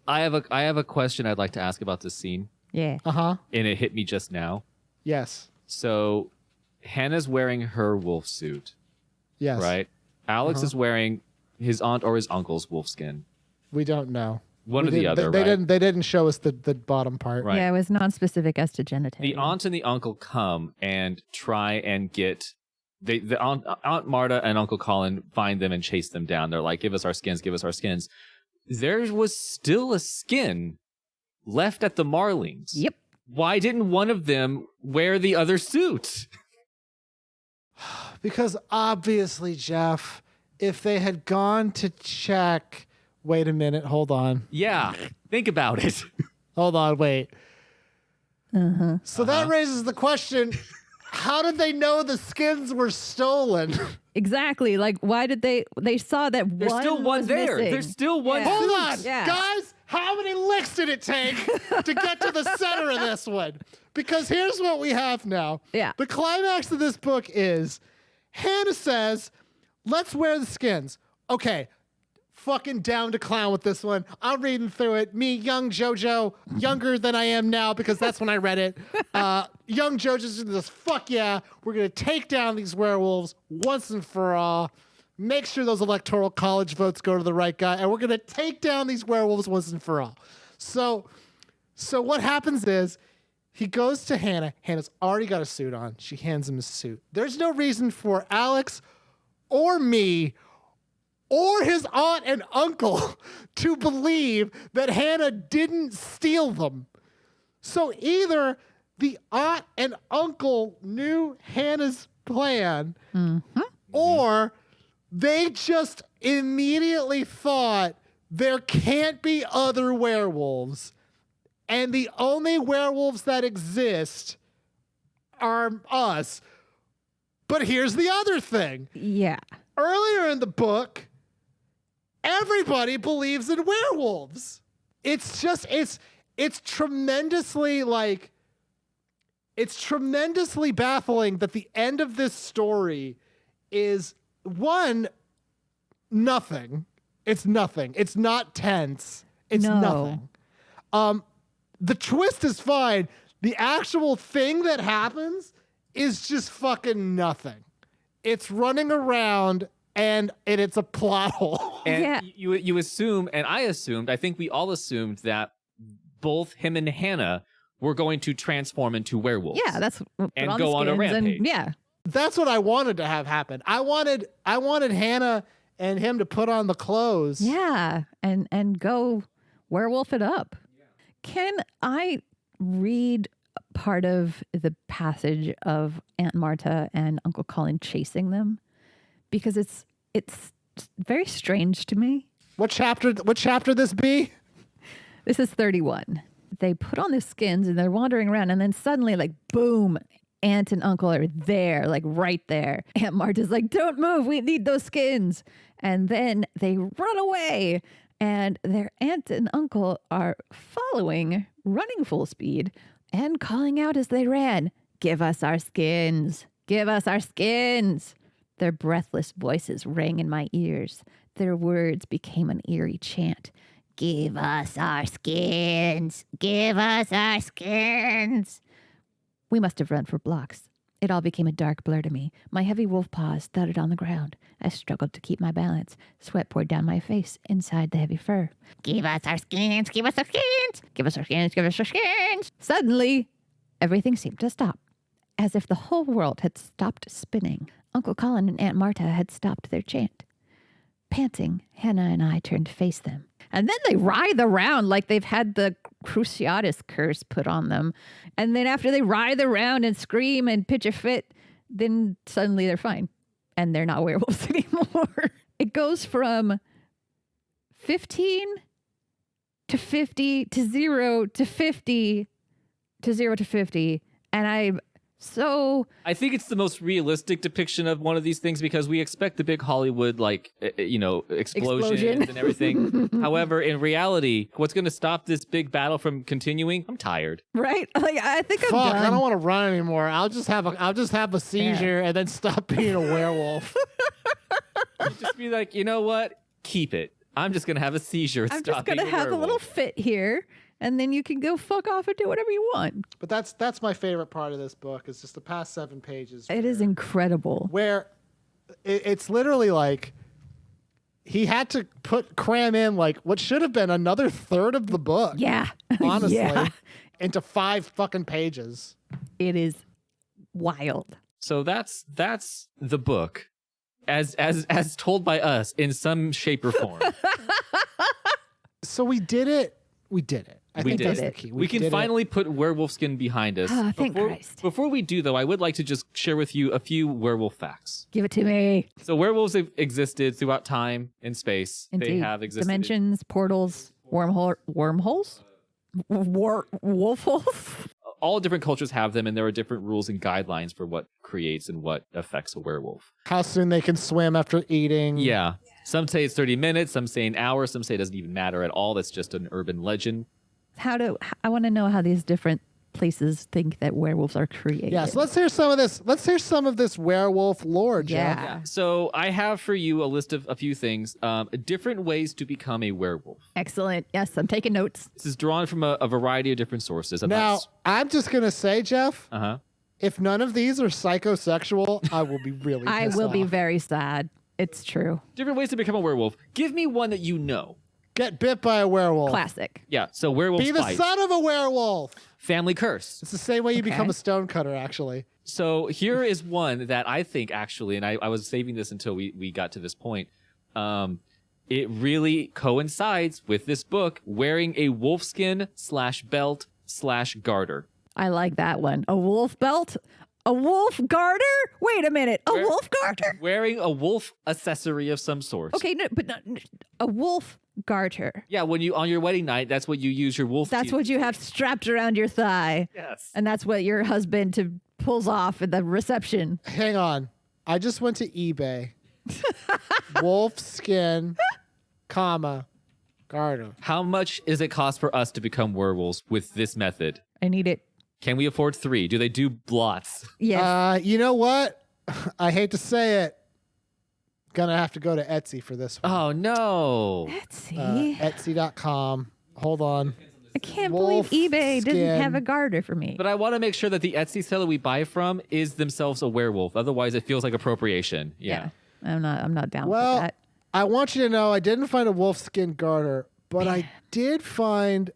I have a question I'd like to ask about this scene, Yeah. Uh-huh. and it hit me just now. Yes. So, Hannah's wearing her wolf suit, Yes. right? Alex is wearing his aunt or his uncle's wolf skin. We don't know. One We or the didn't- other, they right? didn't. They didn't show us the bottom part. Right. Yeah, it was non-specific as to genitalia. The aunt and the uncle come and try and get the aunt Marta and Uncle Colin find them and chase them down. They're like, "Give us our skins, give us our skins." There was still a skin left at the Marlings. Yep. Why didn't one of them wear the other suit? Because obviously, Jeff, if they had gone to check, wait a minute, hold on, Yeah, think about it. hold on, wait. So that raises the question: how did they know the skins were stolen? Exactly. Like, why did they saw that There's one still one was there. missing. There's still one. Yeah. Hold on, Yeah. guys. How many licks did it take to get to the center of this one? Because here's what we have now. Yeah. The climax of this book is Hannah says, let's wear the skins. Okay. Fucking down to clown with this one. I'm reading through it. Me, young JoJo, younger than I am now because that's when I read it. Young JoJo's just, fuck yeah, we're going to take down these werewolves once and for all. Make sure those electoral college votes go to the right guy, and we're going to take down these werewolves once and for all. So what happens is he goes to Hannah. Hannah's already got a suit on. She hands him a suit. There's no reason for Alex or me or his aunt and uncle to believe that Hannah didn't steal them. So either the aunt and uncle knew Hannah's plan, or they just immediately thought there can't be other werewolves, and the only werewolves that exist are us. But here's the other thing. Yeah. Earlier in the book, everybody believes in werewolves. It's just, it's tremendously like, it's tremendously baffling that the end of this story is one, nothing. It's nothing. It's not tense. It's No. nothing. The twist is fine. The actual thing that happens is just fucking nothing. It's running around and it's a plot hole. And Yeah. you assume, and I assumed, I think we all assumed that both him and Hannah were going to transform into werewolves. Yeah, that's put And on go the on a skins rampage. And, yeah. That's what I wanted to have happen. I wanted Hannah and him to put on the clothes. Yeah, and go werewolf it up. Can I read part of the passage of Aunt Marta and Uncle Colin chasing them? Because it's very strange to me. What chapter this be? This is 31. They put on the skins and they're wandering around, and then suddenly, like, boom, Aunt and Uncle are there, like right there. Aunt Marta's like, don't move, we need those skins. And then they run away, and their aunt and uncle are following, running full speed, and calling out as they ran, give us our skins, give us our skins. Their breathless voices rang in my ears. Their words became an eerie chant. Give us our skins. Give us our skins. We must have run for blocks. It all became a dark blur to me. My heavy wolf paws thudded on the ground. I struggled to keep my balance. Sweat poured down my face inside the heavy fur. Give us our skins. Give us our skins. Give us our skins. Give us our skins. Suddenly, everything seemed to stop, as if the whole world had stopped spinning. Uncle Colin and Aunt Marta had stopped their chant. Panting, Hannah and I turned to face them. And then they writhe around like they've had the Cruciatus curse put on them. And then after they writhe around and scream and pitch a fit, then suddenly they're fine. And they're not werewolves anymore. It goes from 15 to 50 to 0 to 50 to 0 to 50. And I think it's the most realistic depiction of one of these things because we expect the big Hollywood, explosions and everything. However, in reality, what's going to stop this big battle from continuing? I'm tired. Right? Like, I think I'm Fuck, done. I don't want to run anymore. I'll just have a seizure and then stop being a werewolf. Just be like, you know what? Keep it. I'm just going to have a seizure. I'm just going to have a little fit here. And then you can go fuck off and do whatever you want. But that's my favorite part of this book is just the past 7 pages. It is incredible. Where it's literally like he had to cram in like what should have been another third of the book. Yeah. Honestly. Yeah. Into 5 fucking pages. It is wild. So that's the book as told by us in some shape or form. So we did it. We did it. I think that's the key. We can finally put Werewolf Skin behind us. Oh, thank Christ. Before we do, though, I would like to just share with you a few werewolf facts. Give it to me. So werewolves have existed throughout time and space. Indeed. They have existed. Dimensions, portals, wormholes? Wolf holes? All different cultures have them, and there are different rules and guidelines for what creates and what affects a werewolf. How soon they can swim after eating. Yeah. Some say it's 30 minutes, some say an hour, some say it doesn't even matter at all. That's just an urban legend. I want to know how these different places think that werewolves are created. Yeah, so let's hear some of this. Let's hear some of this werewolf lore, Jeff. Yeah. So I have for you a list of a few things, different ways to become a werewolf. Excellent. Yes, I'm taking notes. This is drawn from a variety of different sources. Now, I'm just going to say, Jeff, Uh-huh. if none of these are psychosexual, I will be really I pissed will be off. very sad. It's true. Different ways to become a werewolf. Give me one that you know. Get bit by a werewolf. Classic. Yeah, so werewolves Be the fight. son of a werewolf. Family curse. It's the same way you Okay. become a stonecutter, actually. So here is one that I think actually, and I was saving this until we got to this point. It really coincides with this book, wearing a wolfskin /belt/garter. I like that one. A wolf belt? A wolf garter? Wait a minute. A wolf garter? Wearing a wolf accessory of some sort. Okay, no, but not, a wolf garter. Yeah, when you on your wedding night, that's what you use your wolf. That's what you have strapped around your thigh. Yes. And that's what your husband pulls off at the reception. Hang on. I just went to eBay. Wolf skin, garter. How much does it cost for us to become werewolves with this method? I need it. Can we afford 3? Do they do blots? Yes. You know what? I hate to say it. Gonna have to go to Etsy for this one. Oh no. Etsy. Etsy.com. Hold on. I can't wolf believe eBay skin. doesn't have a garter for me. But I want to make sure that the Etsy seller we buy from is themselves a werewolf. Otherwise, it feels like appropriation. Yeah. I'm not down Well, with that. I want you to know I didn't find a wolf skin garter, but I did find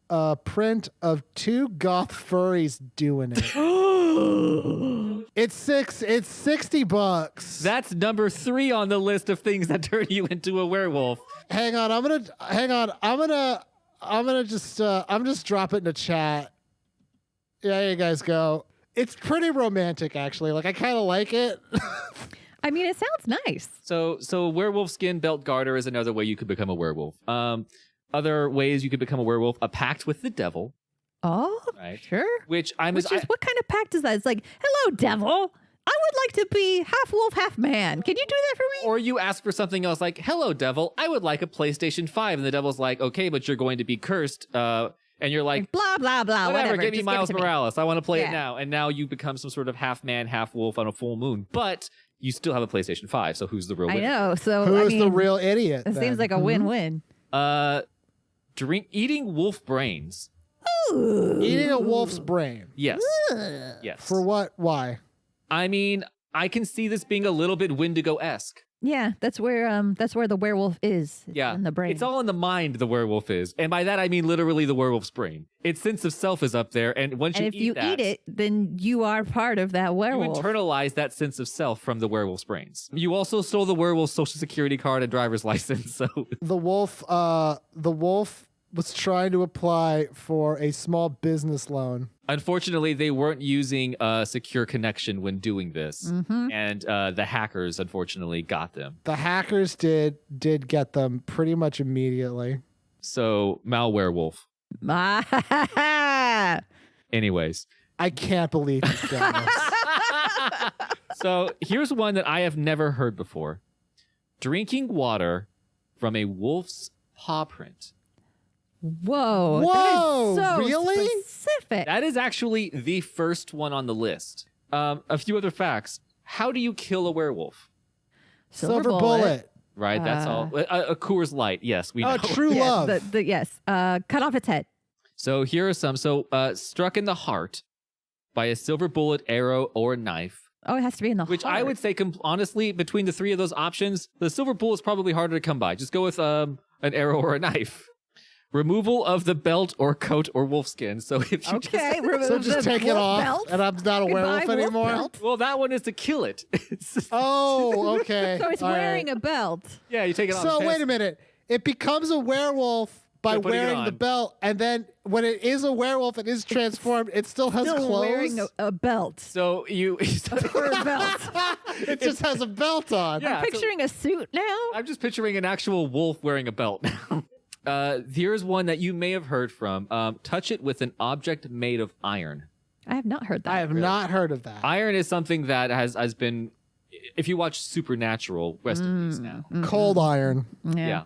a print of 2 goth furries doing it. It's $60. That's number 3 on the list of things that turn you into a werewolf. Hang on, I'm just drop it in the chat. Yeah, there you guys go. It's pretty romantic, actually. Like, I kind of like it. I mean, it sounds nice. So werewolf skin belt garter is another way you could become a werewolf. Other ways you could become a werewolf: a pact with the devil. Oh, Right. sure. Which What kind of pact is that? It's like, hello, devil. I would like to be half wolf, half man. Can you do that for me? or you ask for something else, like, "Hello, devil. I would like a PlayStation 5," and the devil's like, "Okay, but you're going to be cursed And you're like, blah, blah, blah. whatever, Whatever. give me Just Miles give it to Morales. I want to play it Yeah. now. And now you become some sort of half man, half wolf on a full moon. But you still have a PlayStation 5, so who's the real I winner? know. So Who's I mean, the real idiot? It seems then? like a win-win. Eating wolf brains. Eating a wolf's brain. Yes. Yes. For what? Why? I mean, I can see this being a little bit Wendigo-esque. Yeah, that's where the werewolf is. It's Yeah. in the brain. It's all in the mind, the werewolf is. And by that, I mean literally the werewolf's brain. Its sense of self is up there. And once and if you that, eat it, then you are part of that you werewolf. internalize that sense of self from the werewolf's brains. You also stole the werewolf's social security card and driver's license. So The wolf was trying to apply for a small business loan. unfortunately, they weren't using a secure connection when doing this. Mm-hmm. And the hackers, unfortunately, got them. The hackers did get them pretty much immediately. So, malwerewolf. Anyways. I can't believe he's done this. So, here's one that I have never heard before. Drinking water from a wolf's paw print. Whoa. Whoa, That is so really? specific. That is actually the first one on the list. A few other facts. How do you kill a werewolf? Silver bullet. Right, that's all. A Coors Light, yes, we know. Oh, true Yes, love. yes. Cut off its head. So here are some. So struck in the heart by a silver bullet, arrow, or knife, Oh, it has to be in the which heart. I would say, honestly, between the three of those options, the silver bullet's probably harder to come by. Just go with an arrow or a knife. Removal of the belt or coat or wolf skin. So if you Okay, So just take it off, and I'm not a werewolf Goodbye, wolf anymore. belt. well, that one is to kill it. Oh, okay. So it's All wearing right. a belt. Yeah, you take it off. So his wait pants. a minute. It becomes a werewolf by By putting it wearing the on. belt, and then when it is a werewolf, it is transformed. It still has Still clothes. wearing a belt. So you. Fur belt. It just has a belt on. Yeah, so- Picturing a suit now. I'm just picturing an actual wolf wearing a belt now. Here's one that you may have heard from. Touch it with an object made of iron. I have not heard that. I have not heard of that. Iron is something that has been, if you watch Supernatural, rest in peace now. Cold iron. Yeah.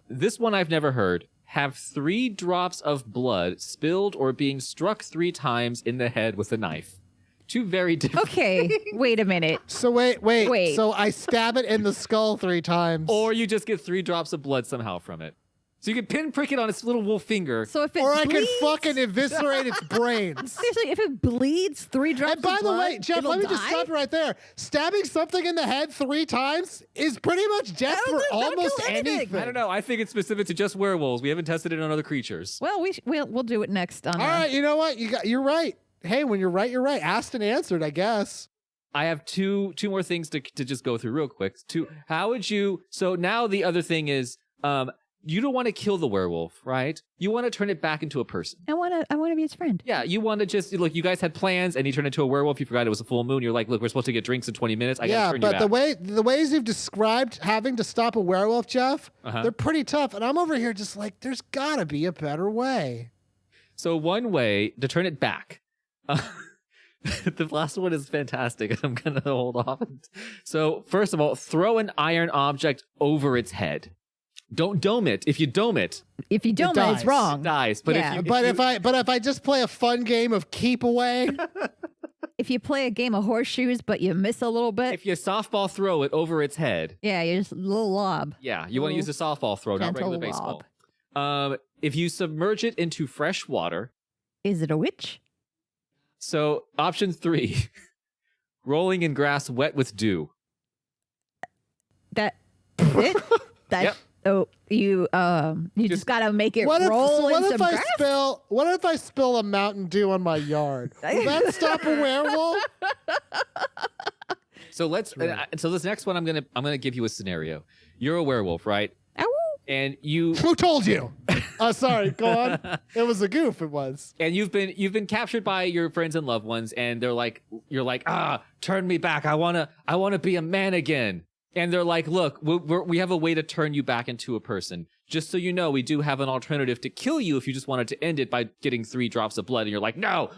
This one I've never heard. Have 3 drops of blood spilled or being struck 3 times in the head with a knife. 2 very different. Okay, wait a minute. So wait. Wait. So I stab it in the skull 3 times. Or you just get 3 drops of blood somehow from it. So you can pinprick it on its little wolf finger. So if it Or I bleeds, can fucking eviscerate its brains. seriously, if it bleeds 3 drops And by of the blood, way, Jeff, it'll let me just die? stop you right there. Stabbing something in the head 3 times is pretty much death That'll for do- that'll almost kill anything. anything. I don't know. I think it's specific to just werewolves. We haven't tested it on other creatures. Well, we'll do it next on. All right, you know what? You're right. Hey, when you're right, you're right. Asked and answered, I guess. I have two more things to just go through real quick. How would you? So now the other thing is, you don't want to kill the werewolf, right? You want to turn it back into a person. I want to be its friend. Yeah, you want to just look. You guys had plans, and he turned into a werewolf. You forgot it was a full moon. You're like, look, we're supposed to get drinks in 20 minutes. I Yeah, gotta turn you but back. the ways you've described having to stop a werewolf, Jeff, Uh-huh. they're pretty tough. And I'm over here just like, there's gotta be a better way. So one way to turn it back. The last one is fantastic. I'm gonna hold off. So first of all, throw an iron object over its head. Don't dome it. If you dome it, If you don't, dies. it's wrong. it dies. But Yeah. If I just play a fun game of keep away, If you play a game of horseshoes but you miss a little bit, if you softball throw it over its head, yeah, you're just a little lob. yeah, you want to use a softball throw, not gentle regular baseball. If you submerge it into fresh water. Is it a witch? So option 3, rolling in grass wet with dew. That it? That Yep. oh you just gotta make it what roll in some if grass. I spill a Mountain Dew on my yard? Will that stop a werewolf? So so this next one, I'm gonna give you a scenario. You're a werewolf, right? Ow. And you Who told you? Sorry, go on. It was a goof. It was. and you've been captured by your friends and loved ones, and you're like, turn me back. I wanna be a man again. And they're like, look, we have a way to turn you back into a person. Just so you know, we do have an alternative to kill you if you just wanted to end it by getting 3 drops of blood. And you're like, no.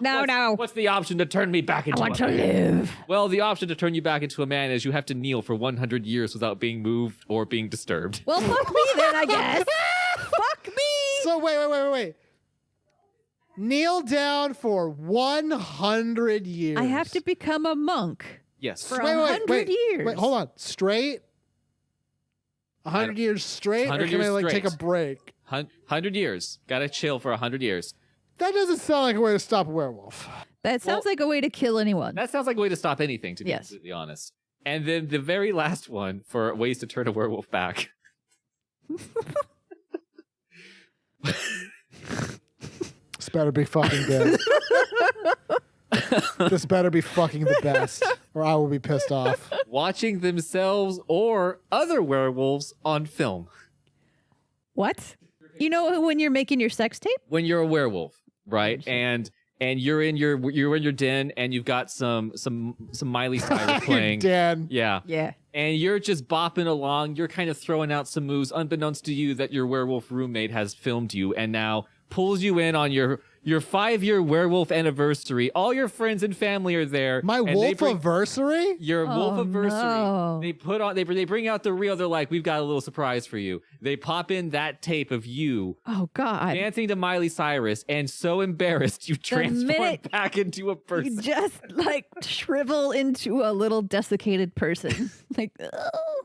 What's the option to turn me back into I want a to man? live. Well, the option to turn you back into a man is you have to kneel for 100 years without being moved or being disturbed. Well, fuck me then, I guess. Fuck me. So wait. Kneel down for 100 years. I have to become a monk Yes. for 100 years. Wait, hold on. Straight? 100 years straight? 100 or can I years like take a straight. break? 100 years. Gotta chill for 100 years. That doesn't sound like a way to stop a werewolf. That sounds like a way to kill anyone. That sounds like a way to stop anything, to be Yes. completely honest. And then the very last one for ways to turn a werewolf back. This better be fucking good. This better be fucking the best, or I will be pissed off. Watching themselves or other werewolves on film. What? You know when you're making your sex tape? When you're a werewolf, right? And you're in your den and you've got some Miley Cyrus playing. Dan. Yeah. Yeah. And you're just bopping along. You're kind of throwing out some moves, unbeknownst to you that your werewolf roommate has filmed you and now pulls you in on your 5-year werewolf anniversary. All your friends and family are there. My and they wolf bring- anniversary? Your wolf anniversary. no. They bring out the reel. They're like, we've got a little surprise for you. They pop in that tape of you Oh, God. dancing to Miley Cyrus, and so embarrassed you transform minute back into a You person. just like shrivel into a little desiccated person. Like,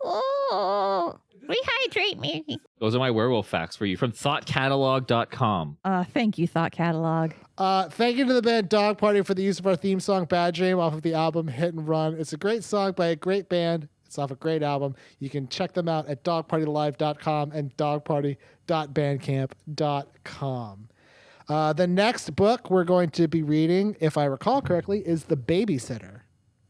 oh, rehydrate me. Those are my werewolf facts for you from thoughtcatalog.com. Thank you, Thought Catalog. Thank you to the band Dog Party for the use of our theme song Bad Dream off of the album Hit and Run. It's a great song by a great band. It's off a great album. You can check them out at dogpartylive.com and dogparty.bandcamp.com. The next book we're going to be reading, if I recall correctly, is The Babysitter.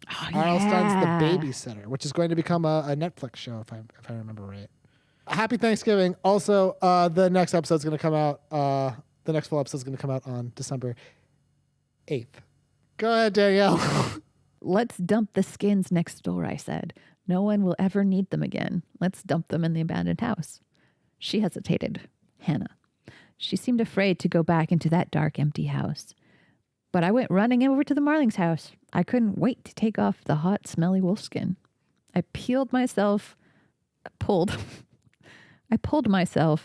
Oh, R.L. Stine's The Babysitter, which is going to become a Netflix show, if I remember right. Happy Thanksgiving. Also, the next episode's going to come out, the next full episode's going to come out on December 8th. Go ahead, Danielle. Let's dump the skins next door, I said. No one will ever need them again. Let's dump them in the abandoned house. She hesitated. Hannah. She seemed afraid to go back into that dark, empty house. But I went running over to the Marlings' house. I couldn't wait to take off the hot, smelly wolfskin. I pulled myself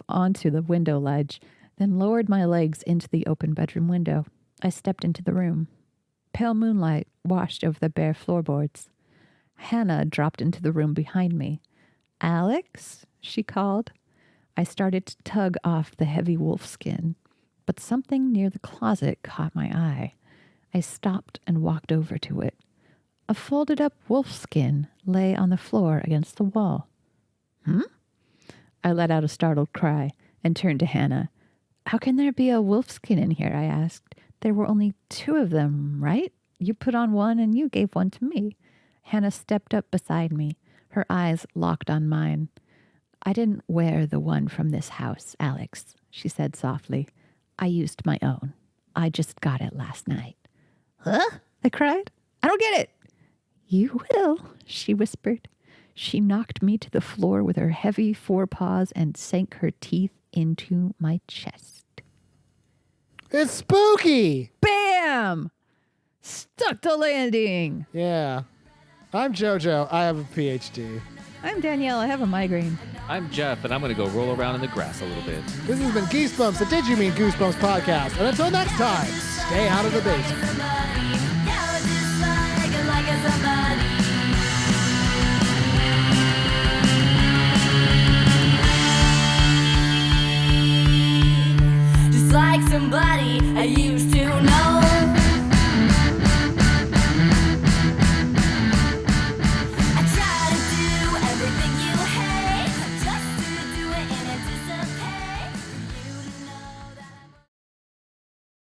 onto the window ledge, then lowered my legs into the open bedroom window. I stepped into the room. Pale moonlight washed over the bare floorboards. Hannah dropped into the room behind me. "Alex?" she called. I started to tug off the heavy wolfskin, but something near the closet caught my eye. I stopped and walked over to it. A folded up wolfskin lay on the floor against the wall. I let out a startled cry and turned to Hannah. "How can there be a wolfskin in here?" I asked. "There were only 2 of them, right? You put on one and you gave one to me." Hannah stepped up beside me, her eyes locked on mine. "I didn't wear the one from this house, Alex," she said softly. "I used my own. I just got it last night." "Huh?" I cried. "I don't get it." "You will," she whispered. She knocked me to the floor with her heavy forepaws and sank her teeth into my chest. It's spooky. Bam! Stuck the landing. Yeah. I'm JoJo. I have a PhD. I'm Danielle. I have a migraine. I'm Jeff, and I'm going to go roll around in the grass a little bit. This has been Geesebumps, the Did You Mean Goosebumps podcast. And until next time, stay out of the basement. Like somebody I used